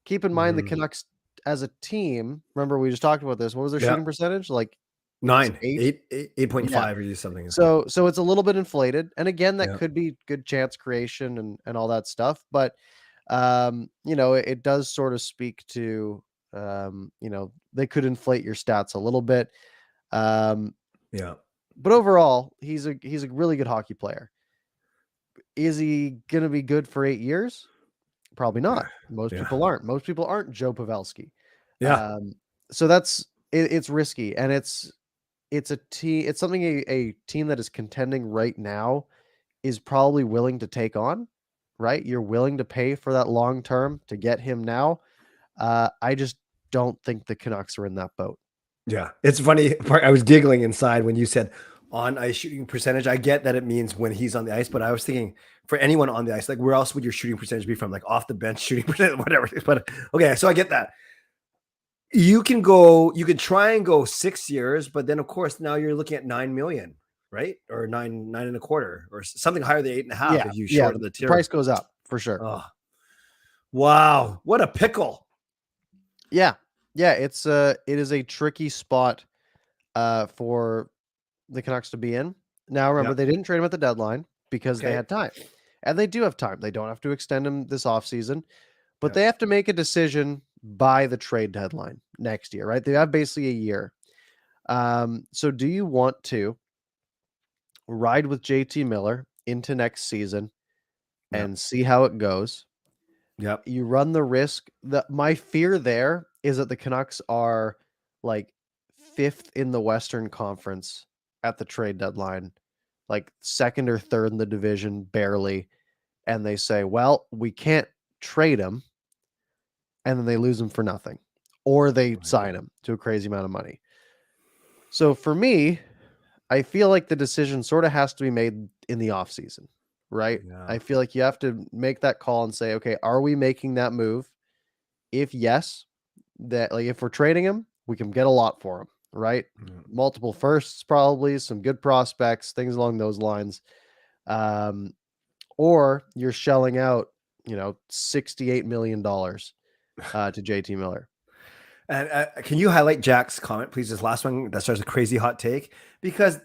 Keep in mind the Mhm. Canucks as a team, remember we just talked about this. What was their Yeah. shooting percentage? Like 9, 8? 8.5 Yeah. or something. So it's a little bit inflated. And again, that Yeah. could be good chance creation and all that stuff. But it does sort of speak to they could inflate your stats a little bit. Yeah. But overall, he's a really good hockey player. Is he gonna be good for 8 years? Probably not. Most Yeah. people aren't. Most people aren't Joe Pavelski. Yeah. Um, so it's risky, and it's a team. It's something a team that is contending right now is probably willing to take on. Right, you're willing to pay for that long term to get him now. I just don't think the Canucks are in that boat. Yeah. It's funny. I was giggling inside when you said on ice shooting percentage. I get that it means when he's on the ice, but I was thinking for anyone on the ice, like where else would your shooting percentage be from? Like off the bench shooting percentage, whatever. But okay, so I get that. You can try and go 6 years, but then of course now you're looking at 9 million, right? Or nine and a quarter, or something higher than 8.5 Yeah, if you yeah, shorten the the price tier. goes up for sure. Oh, wow. What a pickle. Yeah, yeah, it is a tricky spot for the Canucks to be in. Now, Yeah. remember, they didn't trade him at the deadline because they Okay. had time. And they do have time. They don't have to extend him this offseason, but Yeah. they have to make a decision by the trade deadline next year, right? They have basically a year. So do you want to ride with JT Miller into next season Yeah. and see how it goes? Yeah. You run the risk that my fear there is that the Canucks are like fifth in the Western Conference at the trade deadline, like second or third in the division, barely. And they say, well, we can't trade him. And then they lose him for nothing, or they Right. sign him to a crazy amount of money. So for me, I feel like the decision sort of has to be made in the offseason, right? Yeah. I feel like you have to make that call and say, okay, are we making that move? If yes, that like if we're trading him, we can get a lot for him, right? Mm. Multiple firsts, probably some good prospects, things along those lines. Um, or you're shelling out, $68 million to JT Miller. And can you highlight Jack's comment, please? This last one that starts a crazy hot take, because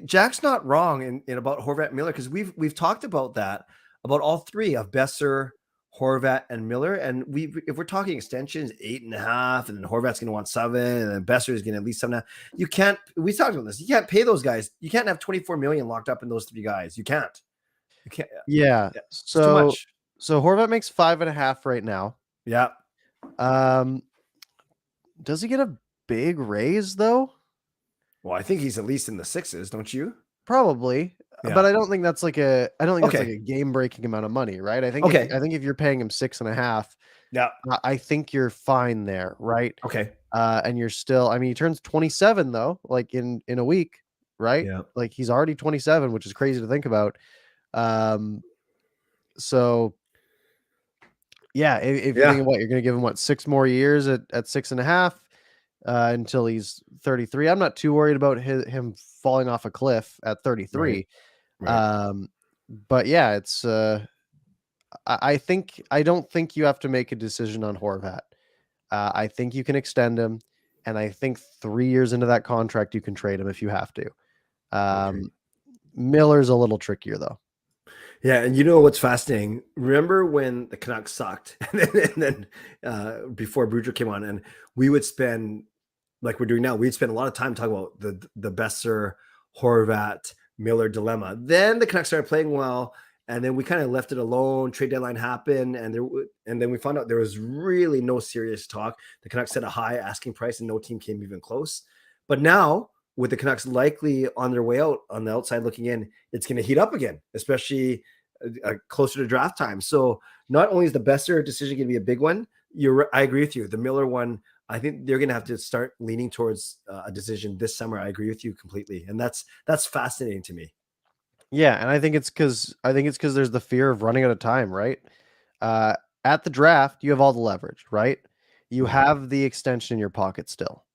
Jack's not wrong in about Horvat Miller, because we've talked about that, about all three of Besser, Horvat, and Miller. And if we're talking extensions, 8.5, and then Horvat's going to want 7, and then Besser is going to at least 7.5. You can't. We talked about this. You can't pay those guys. You can't have 24 million locked up in those three guys. You can't. You can't. Yeah. Yeah, it's too So much. Horvat makes 5.5 right now. Yeah. Um, does he get a big raise though? Well, I think he's at least in the sixes, don't you? Probably, but Yeah. I don't think that's like a Okay. game-breaking amount of money, right? Okay. I think if you're paying him 6.5, Yeah. I think you're fine there, right? Okay. And you're still, I mean, he turns 27 though, like in a week, right? Yeah. Like he's already 27, which is crazy to think about. Um, so yeah, if you're Yeah. thinking what you're going to give him, 6 more years at 6.5 until he's 33. I'm not too worried about him falling off a cliff at Right. 33. Right. Um, but yeah, it's I don't think you have to make a decision on Horvat. I think you can extend him, and I think 3 years into that contract you can trade him if you have to. Okay. Miller's a little trickier though. Yeah, and you know what's fascinating? Remember when the Canucks sucked, and then before Boudreaux came on, and we would spend, like we're doing now, we'd spend a lot of time talking about the Besser, Horvat, Miller dilemma. Then the Canucks started playing well, and then we kind of left it alone. Trade deadline happened, and then we found out there was really no serious talk. The Canucks set a high asking price, and no team came even close. But now, with the Canucks likely on their way out, on the outside looking in, it's going to heat up again, especially closer to draft time. So not only is the Besser decision going to be a big one, I agree with you. The Miller one, I think they're going to have to start leaning towards a decision this summer. I agree with you completely, and that's fascinating to me. Yeah, and I think it's because there's the fear of running out of time, right? At the draft, you have all the leverage, right? You have the extension in your pocket still.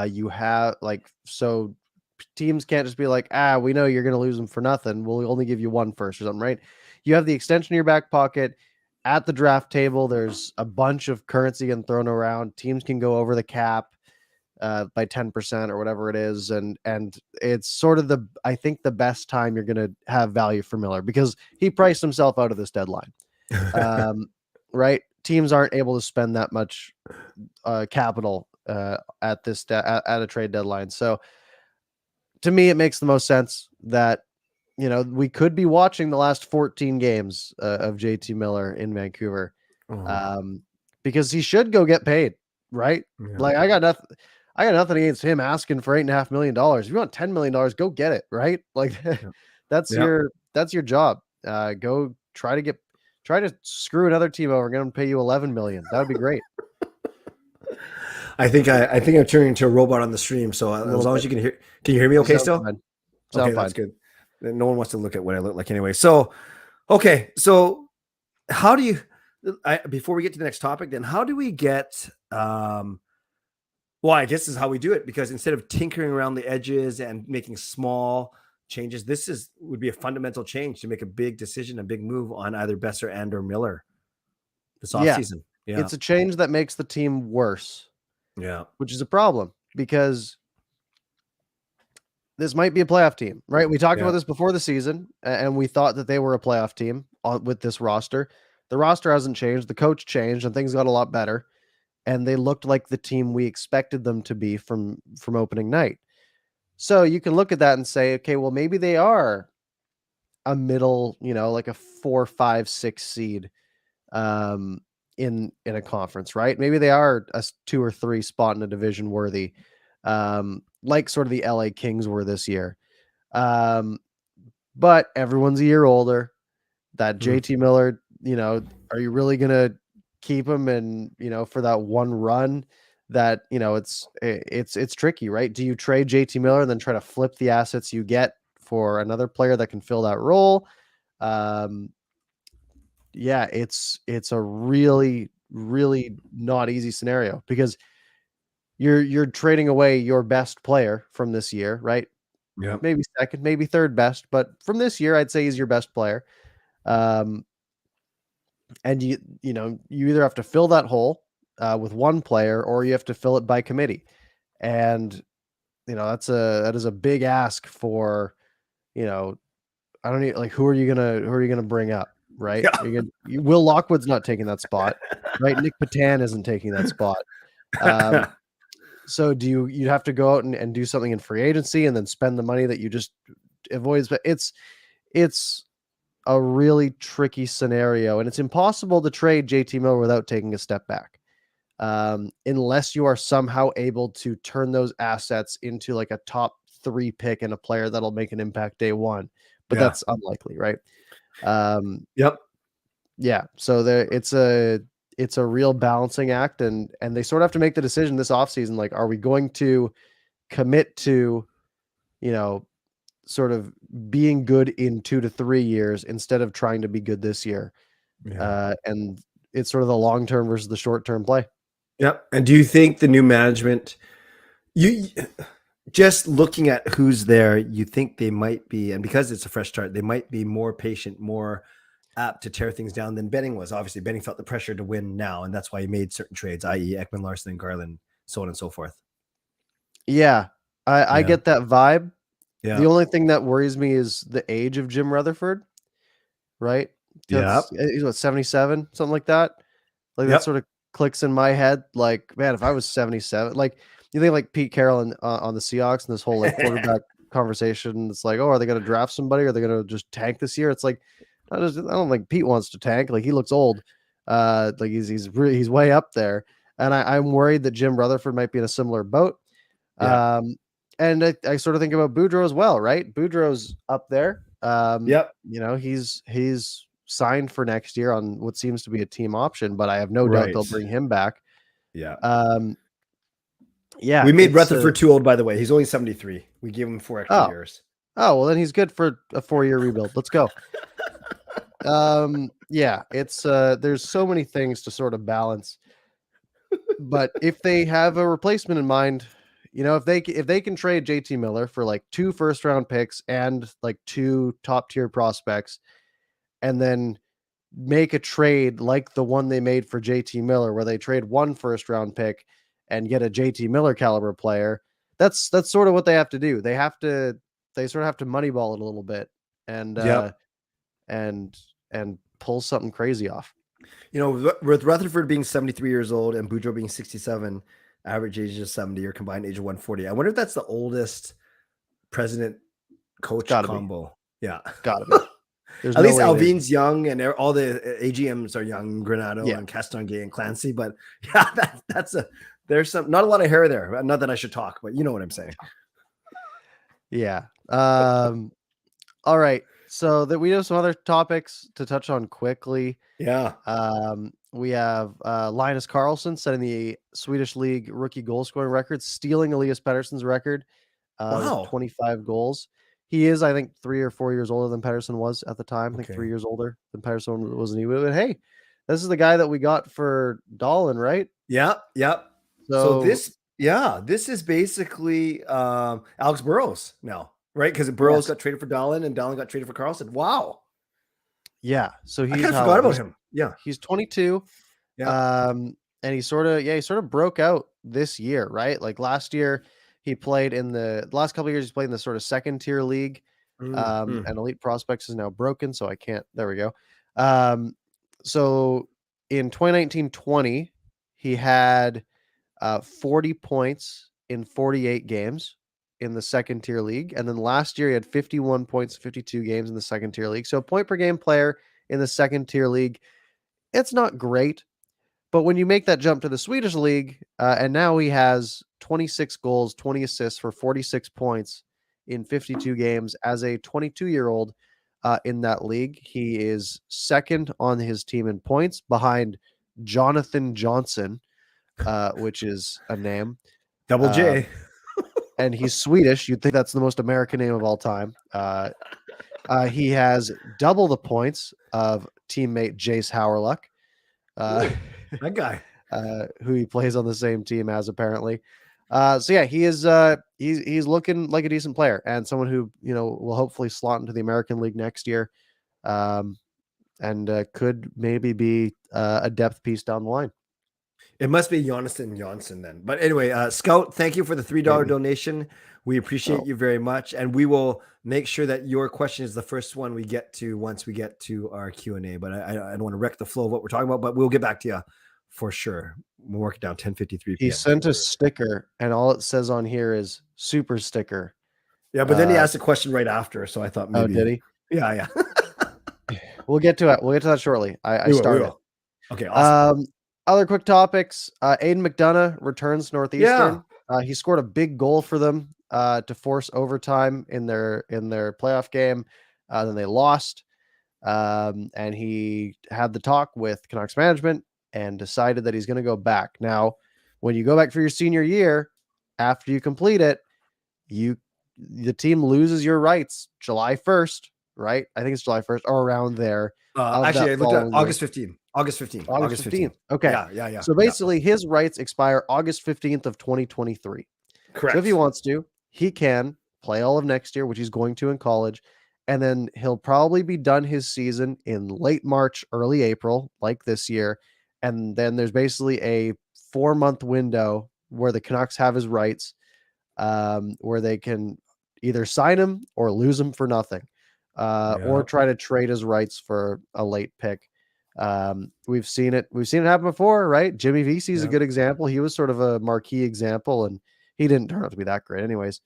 You have so teams can't just be like, we know you're going to lose them for nothing. We'll only give you one first or something, right? You have the extension in your back pocket. At the draft table, there's a bunch of currency getting thrown around. Teams can go over the cap by 10% or whatever it is, and it's sort of I think the best time you're going to have value for Miller, because he priced himself out of this deadline. Right? Teams aren't able to spend that much capital at a trade deadline. So to me, it makes the most sense that we could be watching the last 14 games of JT Miller in Vancouver, because he should go get paid, right? Yeah. Like I got nothing against him asking for $8.5 million. If you want $10 million, go get it, right? Like that's your job. Go try to screw another team over, get them to pay you $11 million. That would be great. I think I'm turning into a robot on the stream. So as long as you can you hear me okay still? Fine. Okay, that's good. No one wants to look at what I look like anyway. So, okay. So how do you, before we get to the next topic, then how do we get, well, I guess this is how we do it, because instead of tinkering around the edges and making small changes, would be a fundamental change to make a big decision, a big move on either Besser and or Miller this offseason. Yeah. It's a change that makes the team worse. Yeah. Which is a problem, because this might be a playoff team, right? We talked about this before the season, and we thought that they were a playoff team with this roster. The roster hasn't changed. The coach changed, and things got a lot better. And they looked like the team we expected them to be from opening night. So you can look at that and say, okay, well, maybe they are a middle, like a 4, 5, 6 seed in a conference, right? Maybe they are a 2 or 3 spot in a division worthy, like sort of the LA Kings were this year. But everyone's a year older. That JT Miller, are you really going to keep him and, for that one run that, it's tricky, right? Do you trade JT Miller and then try to flip the assets you get for another player that can fill that role? Yeah, it's a really, really not easy scenario, because you're trading away your best player from this year, right? Yeah. Maybe second, maybe third best, but from this year, I'd say he's your best player. And you either have to fill that hole with one player, or you have to fill it by committee. And that is a big ask for, I don't need, like, who are you gonna bring up, right? Yeah. Will Lockwood's not taking that spot, right? Nick Patan isn't taking that spot. So you'd have to go out and do something in free agency and then spend the money that you just avoid. But it's a really tricky scenario, and it's impossible to trade JT Miller without taking a step back, unless you are somehow able to turn those assets into like a top 3 pick and a player that'll make an impact day one. But that's unlikely, right? Yep. Yeah. So it's a real balancing act, and they sort of have to make the decision this offseason. Like, are we going to commit to, sort of being good in 2 to 3 years instead of trying to be good this year? And it's sort of the long-term versus the short-term play. Yep. And do you think the new management, you just looking at who's there, you think they might be, and because it's a fresh start, they might be more patient, more apt to tear things down than Benning was? Obviously, Benning felt the pressure to win now, and that's why he made certain trades, i.e. Ekman, Larson, and Garland, so on and so forth. Yeah, I get that vibe. Yeah. The only thing that worries me is the age of Jim Rutherford, right? Yeah. He's what, 77, something like that. Like that sort of clicks in my head. Like, man, if I was 77, like, you think like Pete Carroll on the Seahawks and this whole like quarterback conversation. It's like, oh, are they going to draft somebody? Or are they going to just tank this year? It's like, I don't think Pete wants to tank. Like, he looks old. Like he's way up there. And I'm worried that Jim Rutherford might be in a similar boat. Yeah. And I sort of think about Boudreaux as well, right? Boudreaux's up there. Yep. You know, he's signed for next year on what seems to be a team option, but I have no doubt Right. they'll bring him back. Yeah. Yeah. We made Rutherford too old, by the way. He's only 73. We gave him 4 extra years. Oh, well, then he's good for a 4-year rebuild. Let's go. Yeah, it's there's so many things to sort of balance. But if they have a replacement in mind, you know, if they can trade JT Miller for like 2 first-round picks and like 2 top-tier prospects, and then make a trade like the one they made for JT Miller, where they trade 1 first-round pick and get a JT Miller caliber player, that's sort of what they have to do. They sort of have to moneyball it a little bit and Yep. and pull something crazy off. You know, with Rutherford being 73 years old and Boudreaux being 67, average age is 70 or combined age of 140. I wonder if that's the oldest president coach combo. Yeah. Gotta be. At least Alvin's young and all the AGMs are young, Granado and Castonguay and Clancy. But yeah, there's not a lot of hair there. Not that I should talk, but you know what I'm saying. Yeah. All right. So that we have some other topics to touch on quickly. Yeah. We have Linus Karlsson setting the Swedish League rookie goal scoring record, stealing Elias Pettersson's record with 25 goals. He is, I think, 3 or 4 years older than Pettersson was at the time. I think 3 years older than Pettersson wasn't he? But hey, this is the guy that we got for Dahlin, right? Yeah. Yep. So this is basically Alex Burrows now. Right, because Burrows got traded for Dahlin, and Dahlin got traded for Karlsson. Wow. Yeah. So I kind of forgot about him. Yeah, he's 22. Yeah. And he sort of broke out this year, right? Like last year, he played in the last couple of years. He's played in the sort of second tier league. And Elite Prospects is now broken, so I can't. There we go. So in 2019-20, he had 40 points in 48 games in the second tier league. And then last year he had 51 points, 52 games in the second tier league. So a point per game player in the second tier league, it's not great. But when you make that jump to the Swedish league, and now he has 26 goals, 20 assists for 46 points in 52 games as a 22-year-old in that league. He is second on his team in points behind Jonathan Johnson, which is a name. Double J. And he's Swedish. You'd think that's the most American name of all time. He has double the points of teammate Jace Howerluck. That guy. Who he plays on the same team as, apparently. So yeah, he is he's looking like a decent player and someone who, you know, will hopefully slot into the American League next year. And could maybe be a depth piece down the line. It must be Jonathan Johnson then. But anyway, Scout, thank you for the $3 donation. We appreciate you very much. And we will make sure that your question is the first one we get to once we get to our Q&A. But I don't want to wreck the flow of what we're talking about, but we'll get back to you for sure. We'll work it down 10:53 p.m. He sent a sticker, and all it says on here is super sticker. Yeah, but then he asked a question right after, so I thought maybe. Oh, did he? Yeah. We'll get to it. We'll get to that shortly. I started. Okay, awesome. Other quick topics. Aiden McDonough returns to Northeastern. He scored a big goal for them to force overtime in their playoff game. Then they lost. And he had the talk with Canucks management and decided that he's going to go back. Now, when you go back for your senior year, after you complete it, the team loses your rights July 1st, right? I think it's July 1st or around there. Actually, I looked at August 15th. August 15th. Okay. Yeah. So basically his rights expire August 15th of 2023. Correct. So if he wants to, he can play all of next year, which he's going to in college. And then he'll probably be done his season in late March, early April, like this year. And then there's basically a 4-month window where the Canucks have his rights, where they can either sign him or lose him for nothing, or try to trade his rights for a late pick. We've seen it happen before, right? Jimmy Vesey is a good example. He was sort of a marquee example, and he didn't turn out to be that great anyways.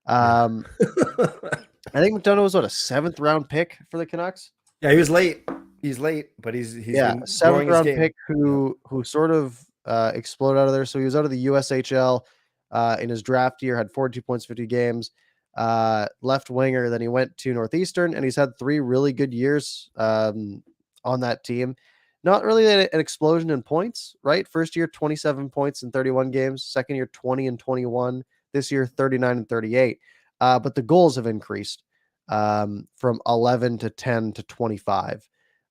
Yeah. Um, I think McDonough was what, a 7th round pick for the Canucks. Yeah, he was late. He's late, but he's Yeah, been seventh growing his round game. pick who sort of exploded out of there. So he was out of the USHL in his draft year, had 42 points, 50 games, left winger. Then he went to Northeastern, and he's had 3 really good years on that team. Not really an explosion in points, right? First year, 27 points in 31 games. Second year, 20 and 21. This year, 39 and 38. But the goals have increased from 11 to 10 to 25.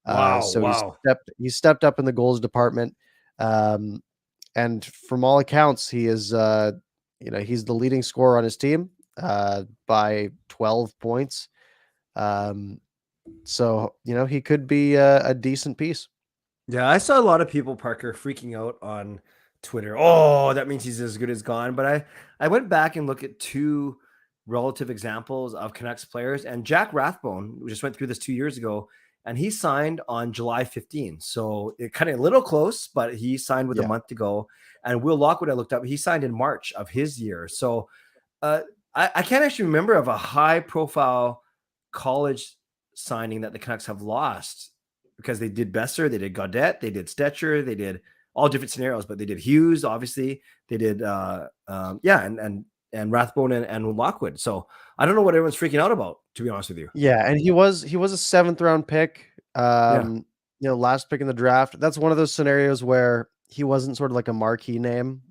Wow, So wow. he stepped up in the goals department, and from all accounts, he is he's the leading scorer on his team by 12 points. So he could be a decent piece. Yeah, I saw a lot of people, Parker, freaking out on Twitter. Oh, that means he's as good as gone. But I went back and looked at 2 relative examples of Canucks players, and Jack Rathbone, we just went through this 2 years ago, and he signed on July 15. So it kind of a little close, but he signed with a Yeah. month to go. And Will Lockwood, I looked up, he signed in March of his year. So uh, I can't actually remember of a high profile college signing that the Canucks have lost, because they did Besser, they did Gaudette, they did Stetcher, they did all different scenarios, but they did Hughes, obviously, they did and Rathbone and Lockwood. So I don't know what everyone's freaking out about, to be honest with you. Yeah, and he was a 7th round pick. Yeah, Last pick in the draft. That's one of those scenarios where he wasn't sort of like a marquee name,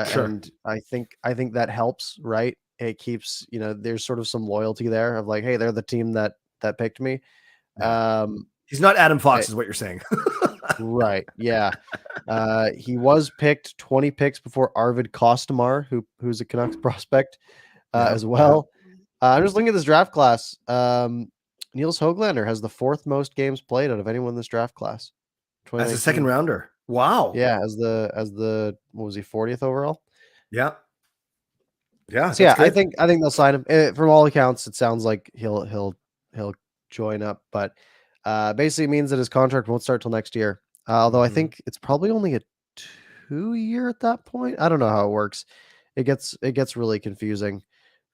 sure. and I think that helps, right? It keeps there's sort of some loyalty there of like, hey, they're the team that picked me. Yeah, Um, he's not Adam eh, Fox, is what you're saying. right, yeah. He was picked 20 picks before Arvid Kostamar, who's a Canucks prospect Yeah, as yeah. well. I'm just looking at this draft class. Niels Höglander has the 4th most games played out of anyone in this draft class. As a second 2019. rounder. Wow. Yeah, as the what was he, 40th overall? Yeah, yeah, So that's yeah, I good. think they'll sign him. From all accounts, it sounds like he'll join up, but basically means that his contract won't start till next year. Although I Mhm. think it's probably only a 2-year at that point. I don't know how it works. It gets really confusing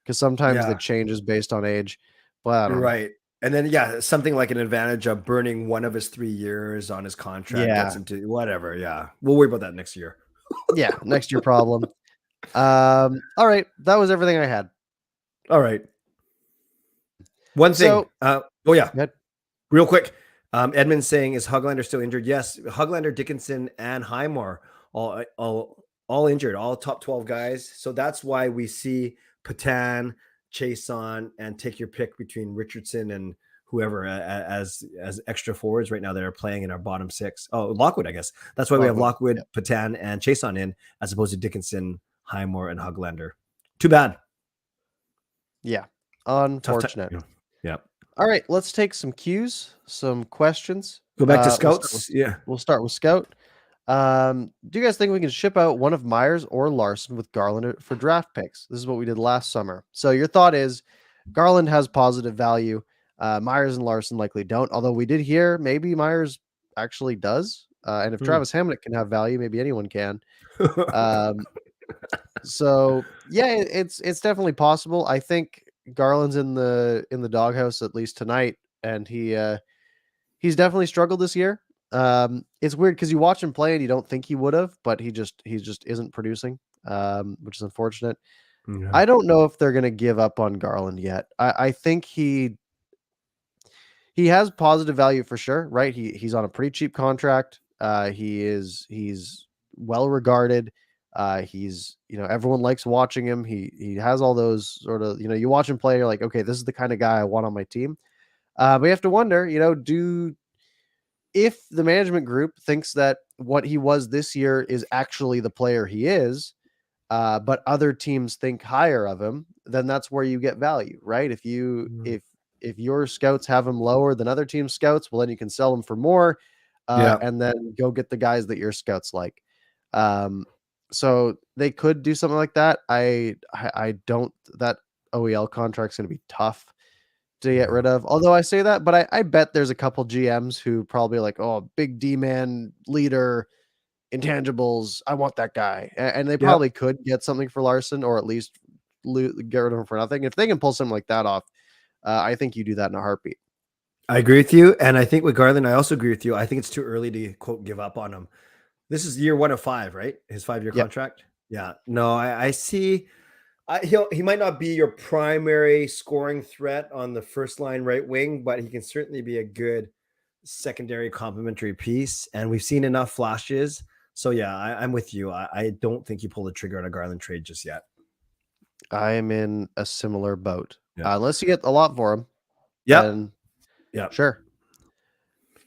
because sometimes Yeah, it changes based on age, but I don't know. right. And then, yeah, something like an advantage of burning one of his 3 years on his contract gets Yeah, him to whatever. Yeah, we'll worry about that next year. yeah, next year problem. All right, that was everything I had. All right. One thing. So, Oh yeah, good. real quick. Edmund's saying, is Huglander still injured? Yes, Huglander, Dickinson, and Highmore all injured, all top 12 guys. So that's why we see Patan, Chason, and take your pick between Richardson and whoever as extra forwards right now that are playing in our bottom 6. Oh, Lockwood, I guess. That's why we have Lockwood. Lockwood, Yeah, Patan, and Chason in, as opposed to Dickinson, Highmore, and Huglander. Too bad. yeah. Tough time. Unfortunate. Yeah. All right, let's take some cues, some questions. Go back to We'll start with scouts. Yeah. Scout. Do you guys think we can ship out one of Myers or Larson with Garland for draft picks? This is what we did last summer. So your thought is Garland has positive value. Myers and Larson likely don't, although we did hear maybe Myers actually does. And if Hmm. Travis Hamonic can have value, maybe anyone can. Um, so yeah, it's definitely possible. I think Garland's in the doghouse at least tonight, and he's definitely struggled this year. It's weird because you watch him play and you don't think he would have, but he just isn't producing, which is unfortunate. Yeah. I don't know if they're gonna give up on Garland yet. I think he has positive value for sure, right? He's on a pretty cheap contract. He's well regarded. He's everyone likes watching him. He has all those sort of you watch him play, you're like, okay, this is the kind of guy I want on my team. But you have to wonder, if the management group thinks that what he was this year is actually the player he is, but other teams think higher of him, then that's where you get value, right? If you Mm. if your scouts have him lower than other team scouts, well, then you can sell him for more, Yeah. and then go get the guys that your scouts like. Um, so they could do something like that. I don't. That OEL contract's going to be tough to get Yeah. rid of. Although I say that, but I bet there's a couple GMs who probably like, oh, big D man leader, intangibles. I want that guy, and they Yep. probably could get something for Larson, or at least get rid of him for nothing. If they can pull something like that off, I think you do that in a heartbeat. I agree with you. And I think with Garland, I also agree with you. I think it's too early to, quote, give up on him. This is year 1 of 5, right? His 5-year Yep. contract. Yeah. No, I see. He might not be your primary scoring threat on the first line right wing, but he can certainly be a good secondary complementary piece. And we've seen enough flashes. So yeah, I'm with you. I don't think you pull the trigger on a Garland trade just yet. I am in a similar boat. Yeah. Unless you get a lot for him, Yep. then Yep. sure.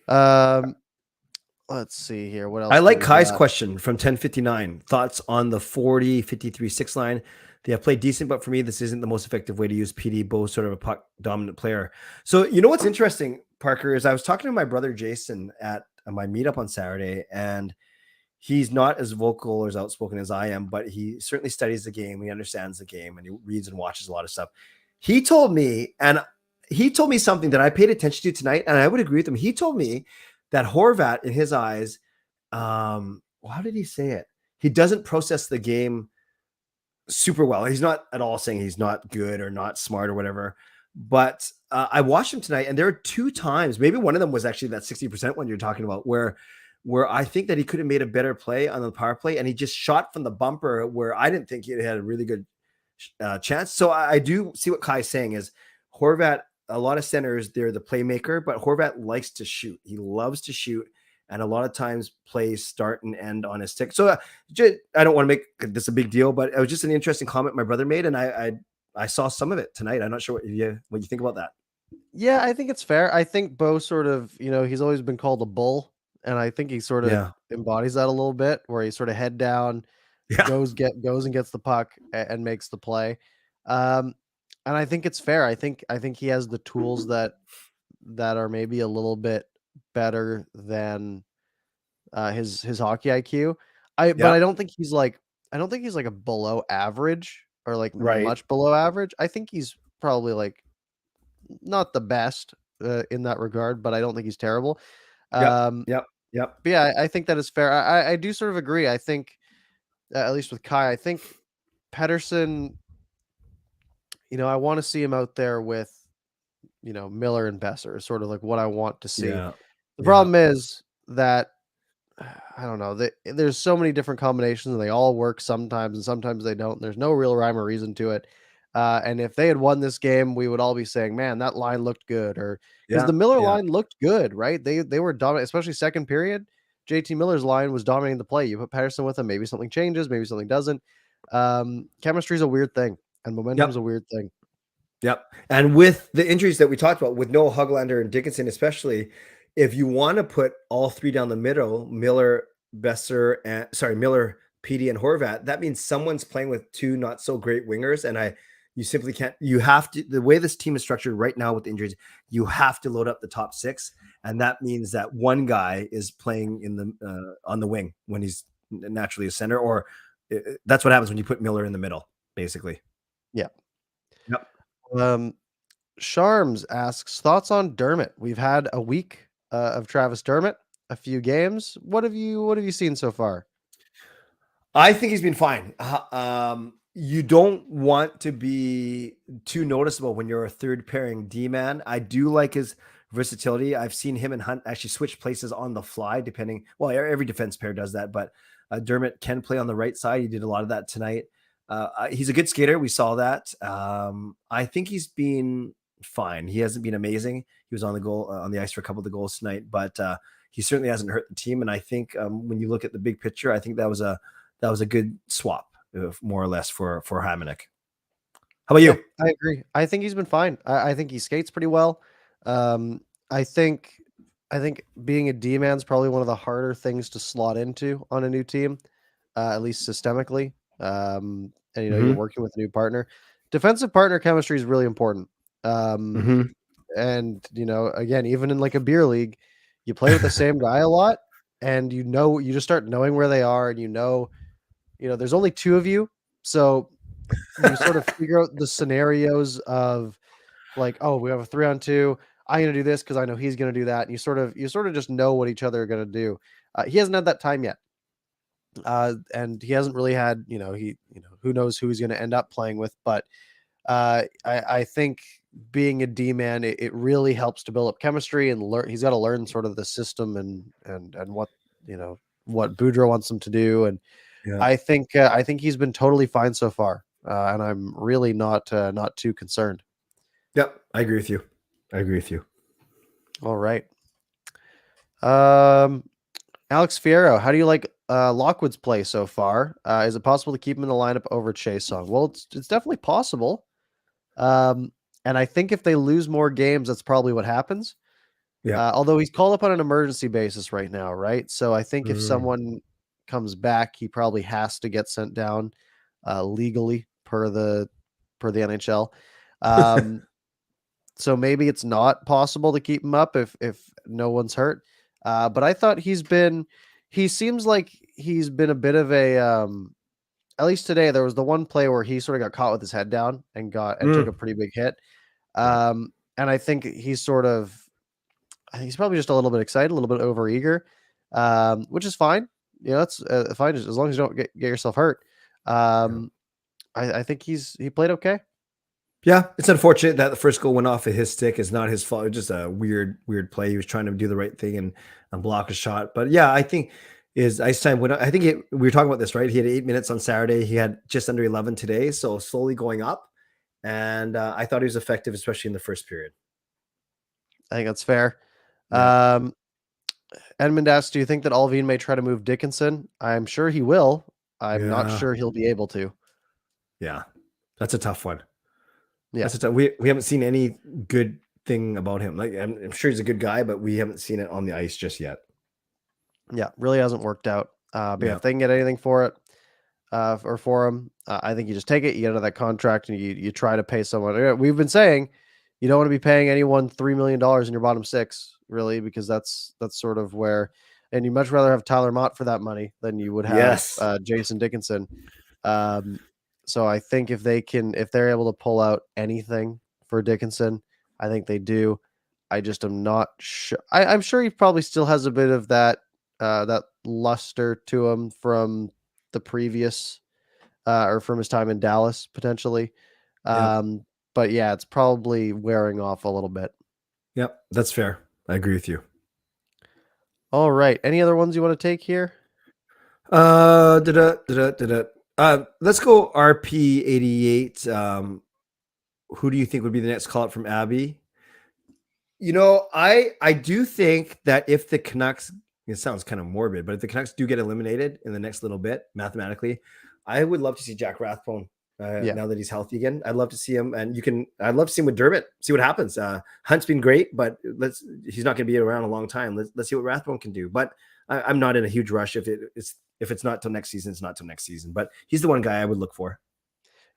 Let's see here. What else? I like Kai's question from 1059. Thoughts on the 40-53-6 line? They have played decent, but for me, this isn't the most effective way to use PD. Bo's sort of a puck dominant player. So, you know what's interesting, Parker, is I was talking to my brother Jason at my meetup on Saturday, and he's not as vocal or as outspoken as I am, but he certainly studies the game. He understands the game, and he reads and watches a lot of stuff. He told me something that I paid attention to tonight, and I would agree with him. He told me that Horvat, in his eyes, how did he say it? He doesn't process the game super well. He's not at all saying he's not good or not smart or whatever. But I watched him tonight, and there are 2 times, maybe one of them was actually that 60% one you're talking about, where I think that he could have made a better play on the power play, and he just shot from the bumper where I didn't think he had a really good chance. So I do see what Kai's saying is Horvat, a lot of centers, they're the playmaker, but Horvat likes to shoot. He loves to shoot, and a lot of times plays start and end on his stick. So I don't want to make this a big deal, but it was just an interesting comment my brother made, and I saw some of it tonight. I'm not sure what you think about that. Yeah, I think it's fair. I think Bo sort of, he's always been called a bull, and I think he sort of embodies that a little bit, where he sort of head down, goes and gets the puck and makes the play. And I think it's fair. I think he has the tools that are maybe a little bit better than his hockey IQ. But I don't think he's like a below average or like much below average. I think he's probably like not the best in that regard, but I don't think he's terrible. Yep. But yeah, I think that is fair. I do sort of agree. I think at least with Kai, I think Pettersson, I want to see him out there with, Miller and Besser is sort of like what I want to see. Yeah. The problem is that I don't know. There's so many different combinations, and they all work sometimes, and sometimes they don't. There's no real rhyme or reason to it. And if they had won this game, we would all be saying, "Man, that line looked good," or because the Miller line looked good, right? They were dominant, especially second period. JT Miller's line was dominating the play. You put Pettersson with him, maybe something changes, maybe something doesn't. Chemistry is a weird thing, and momentum is a weird thing. Yep. And with the injuries that we talked about, with Noah Höglander and Dickinson especially, if you want to put all 3 down the middle, Miller, PD, and Horvat, that means someone's playing with 2 not so great wingers. And you simply can't. You have to. The way this team is structured right now with injuries, you have to load up the top 6, and that means that one guy is playing in the on the wing when he's naturally a center, or that's what happens when you put Miller in the middle, basically. Yeah. Yep. Sharms asks thoughts on Dermott. We've had a week of Travis Dermott, a few games. What have you seen so far? I think he's been fine. You don't want to be too noticeable when you're a third pairing D-man. I do like his versatility. I've seen him and Hunt actually switch places on the fly, depending. Well, every defense pair does that, but Dermott can play on the right side. He did a lot of that tonight. He's a good skater. We saw that. I think he's been fine. He hasn't been amazing. He was on the ice for a couple of the goals tonight, but he certainly hasn't hurt the team. And I think when you look at the big picture, I think that was a good swap, more or less, for Hamonic. How about you? Yeah, I agree. I think he's been fine. I think he skates pretty well. I think being a D-man is probably one of the harder things to slot into on a new team, at least systemically. And you're working with a new partner. Defensive partner chemistry is really important. And again, even in like a beer league, you play with the same guy a lot, and you just start knowing where they are, and there's only 2 of you, so you sort of figure out the scenarios of like, oh, we have a 3-on-2. I'm gonna do this because I know he's gonna do that, and you sort of just know what each other are gonna do. He hasn't had that time yet. And he hasn't really had, who knows who he's going to end up playing with, but I think being a D man, it really helps to build up chemistry and learn. He's got to learn sort of the system and what what Boudreaux wants him to do, and Yeah. I think he's been totally fine so far, and I'm really not too concerned. Yep. I agree with you. I agree with you. All right. Um, Alex Fierro, how do you like Lockwood's play so far? Is it possible to keep him in the lineup over Chase Song? Well, it's definitely possible. And I think if they lose more games, that's probably what happens. Yeah. Although he's called up on an emergency basis right now, right? So I think if Mm. someone comes back, he probably has to get sent down legally per the NHL. Um, so maybe it's not possible to keep him up if no one's hurt. But I thought he seems like he's been a bit of a at least today there was the one play where he sort of got caught with his head down and took a Mm. pretty big hit. Yeah. And I think I think he's probably just a little bit excited, a little bit overeager, which is fine. That's fine as long as you don't get yourself hurt. Yeah. Um, I think he played okay. Yeah, it's unfortunate that the first goal went off of his stick. It's not his fault. It's just a weird play. He was trying to do the right thing and block a shot. But yeah, I think his ice time went. I think we were talking about this, right? He had 8 minutes on Saturday. He had just under 11 today, so slowly going up. And I thought he was effective, especially in the first period. I think that's fair. Yeah, Um, Edmund asks, "Do you think that Alvin may try to move Dickinson?" I'm sure he will. I'm not yeah, sure he'll be able to. yeah. That's a tough one. Yeah, That's a tough. We haven't seen any good thing about him. Like I'm sure he's a good guy, but we haven't seen it on the ice just yet. yeah, really hasn't worked out. But yeah, Yeah, if they can get anything for it, or for him, I think you just take it. You get out of that contract, and you try to pay someone. We've been saying you don't want to be paying anyone $3 million in your bottom six, really, because that's sort of where. And you much rather have Tyler Mott for that money than you would have yes, Jason Dickinson. Um, so I think if they're able to pull out anything for Dickinson, I think they do. I just am not sure. I'm sure he probably still has a bit of that luster to him from the previous or from his time in Dallas potentially. yep, Um, but yeah, it's probably wearing off a little bit. yep. That's fair. I agree with you. All right. Any other ones you want to take here? Da-da, da-da, da-da. Let's go RP88. Who do you think would be the next call up from Abby? I do think that if the Canucks, it sounds kind of morbid, but if the Canucks do get eliminated in the next little bit mathematically, I would love to see Jack Rathbone Yeah. now that he's healthy again. I'd love to see him, and I'd love to see him with Dermott. See what happens. Hunt's been great, but he's not going to be around a long time. Let's see what Rathbone can do. But I'm not in a huge rush. If it's not till next season, it's not till next season. But he's the one guy I would look for.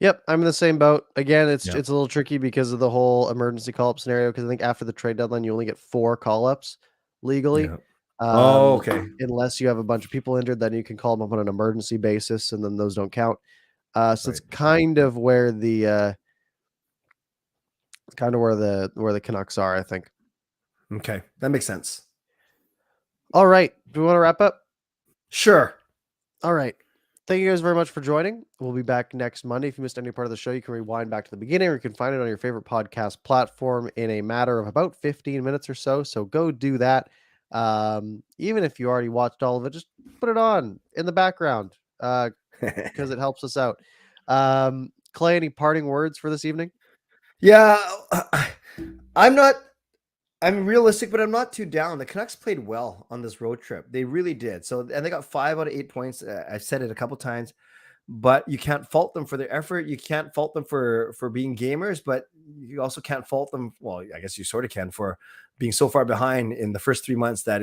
Yep, I'm in the same boat. Again, it's Yeah. it's a little tricky because of the whole emergency call up scenario. Because I think after the trade deadline, you only get 4 call ups legally, Yeah. Oh, um, okay. unless you have a bunch of people injured. Then you can call them up on an emergency basis, and then those don't count. So Right. it's kind of where the Canucks are, I think. Okay. That makes sense. All right, do we want to wrap up? Sure. All right. Thank you guys very much for joining. We'll be back next Monday. If you missed any part of the show, you can rewind back to the beginning, or you can find it on your favorite podcast platform in a matter of about 15 minutes or so. So go do that. Even if you already watched all of it, just put it on in the background because it helps us out. Clay, any parting words for this evening? Yeah, I'm not. I'm realistic, but I'm not too down. The Canucks played well on this road trip. They really did. So, and they got 5 out of 8 points. I've said it a couple times, but you can't fault them for their effort. You can't fault them for being gamers, but you also can't fault them. Well, I guess you sort of can for being so far behind in the first 3 months that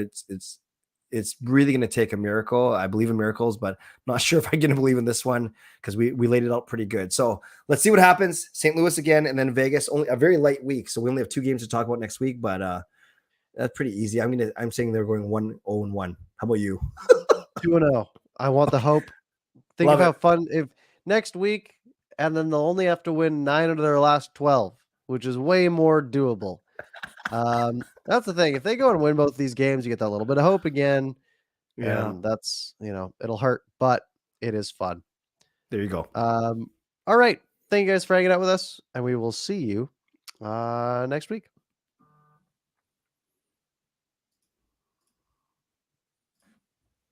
it's really going to take a miracle. I believe in miracles, but I'm not sure if I'm going to believe in this one because we laid it out pretty good. So let's see what happens. St. Louis again, and then Vegas. Only a very light week, so we only have 2 games to talk about next week. But that's pretty easy. I'm saying they're going 1-0-1. How about you? 2-0. I want the hope. Think Love of how it. fun if next week, and then they'll only have to win 9 out of their last 12, which is way more doable. That's the thing. If they go and win both these games, you get that little bit of hope again, Yeah. and that's it'll hurt. but it is fun. There you go. All right. Thank you guys for hanging out with us, and we will see you next week.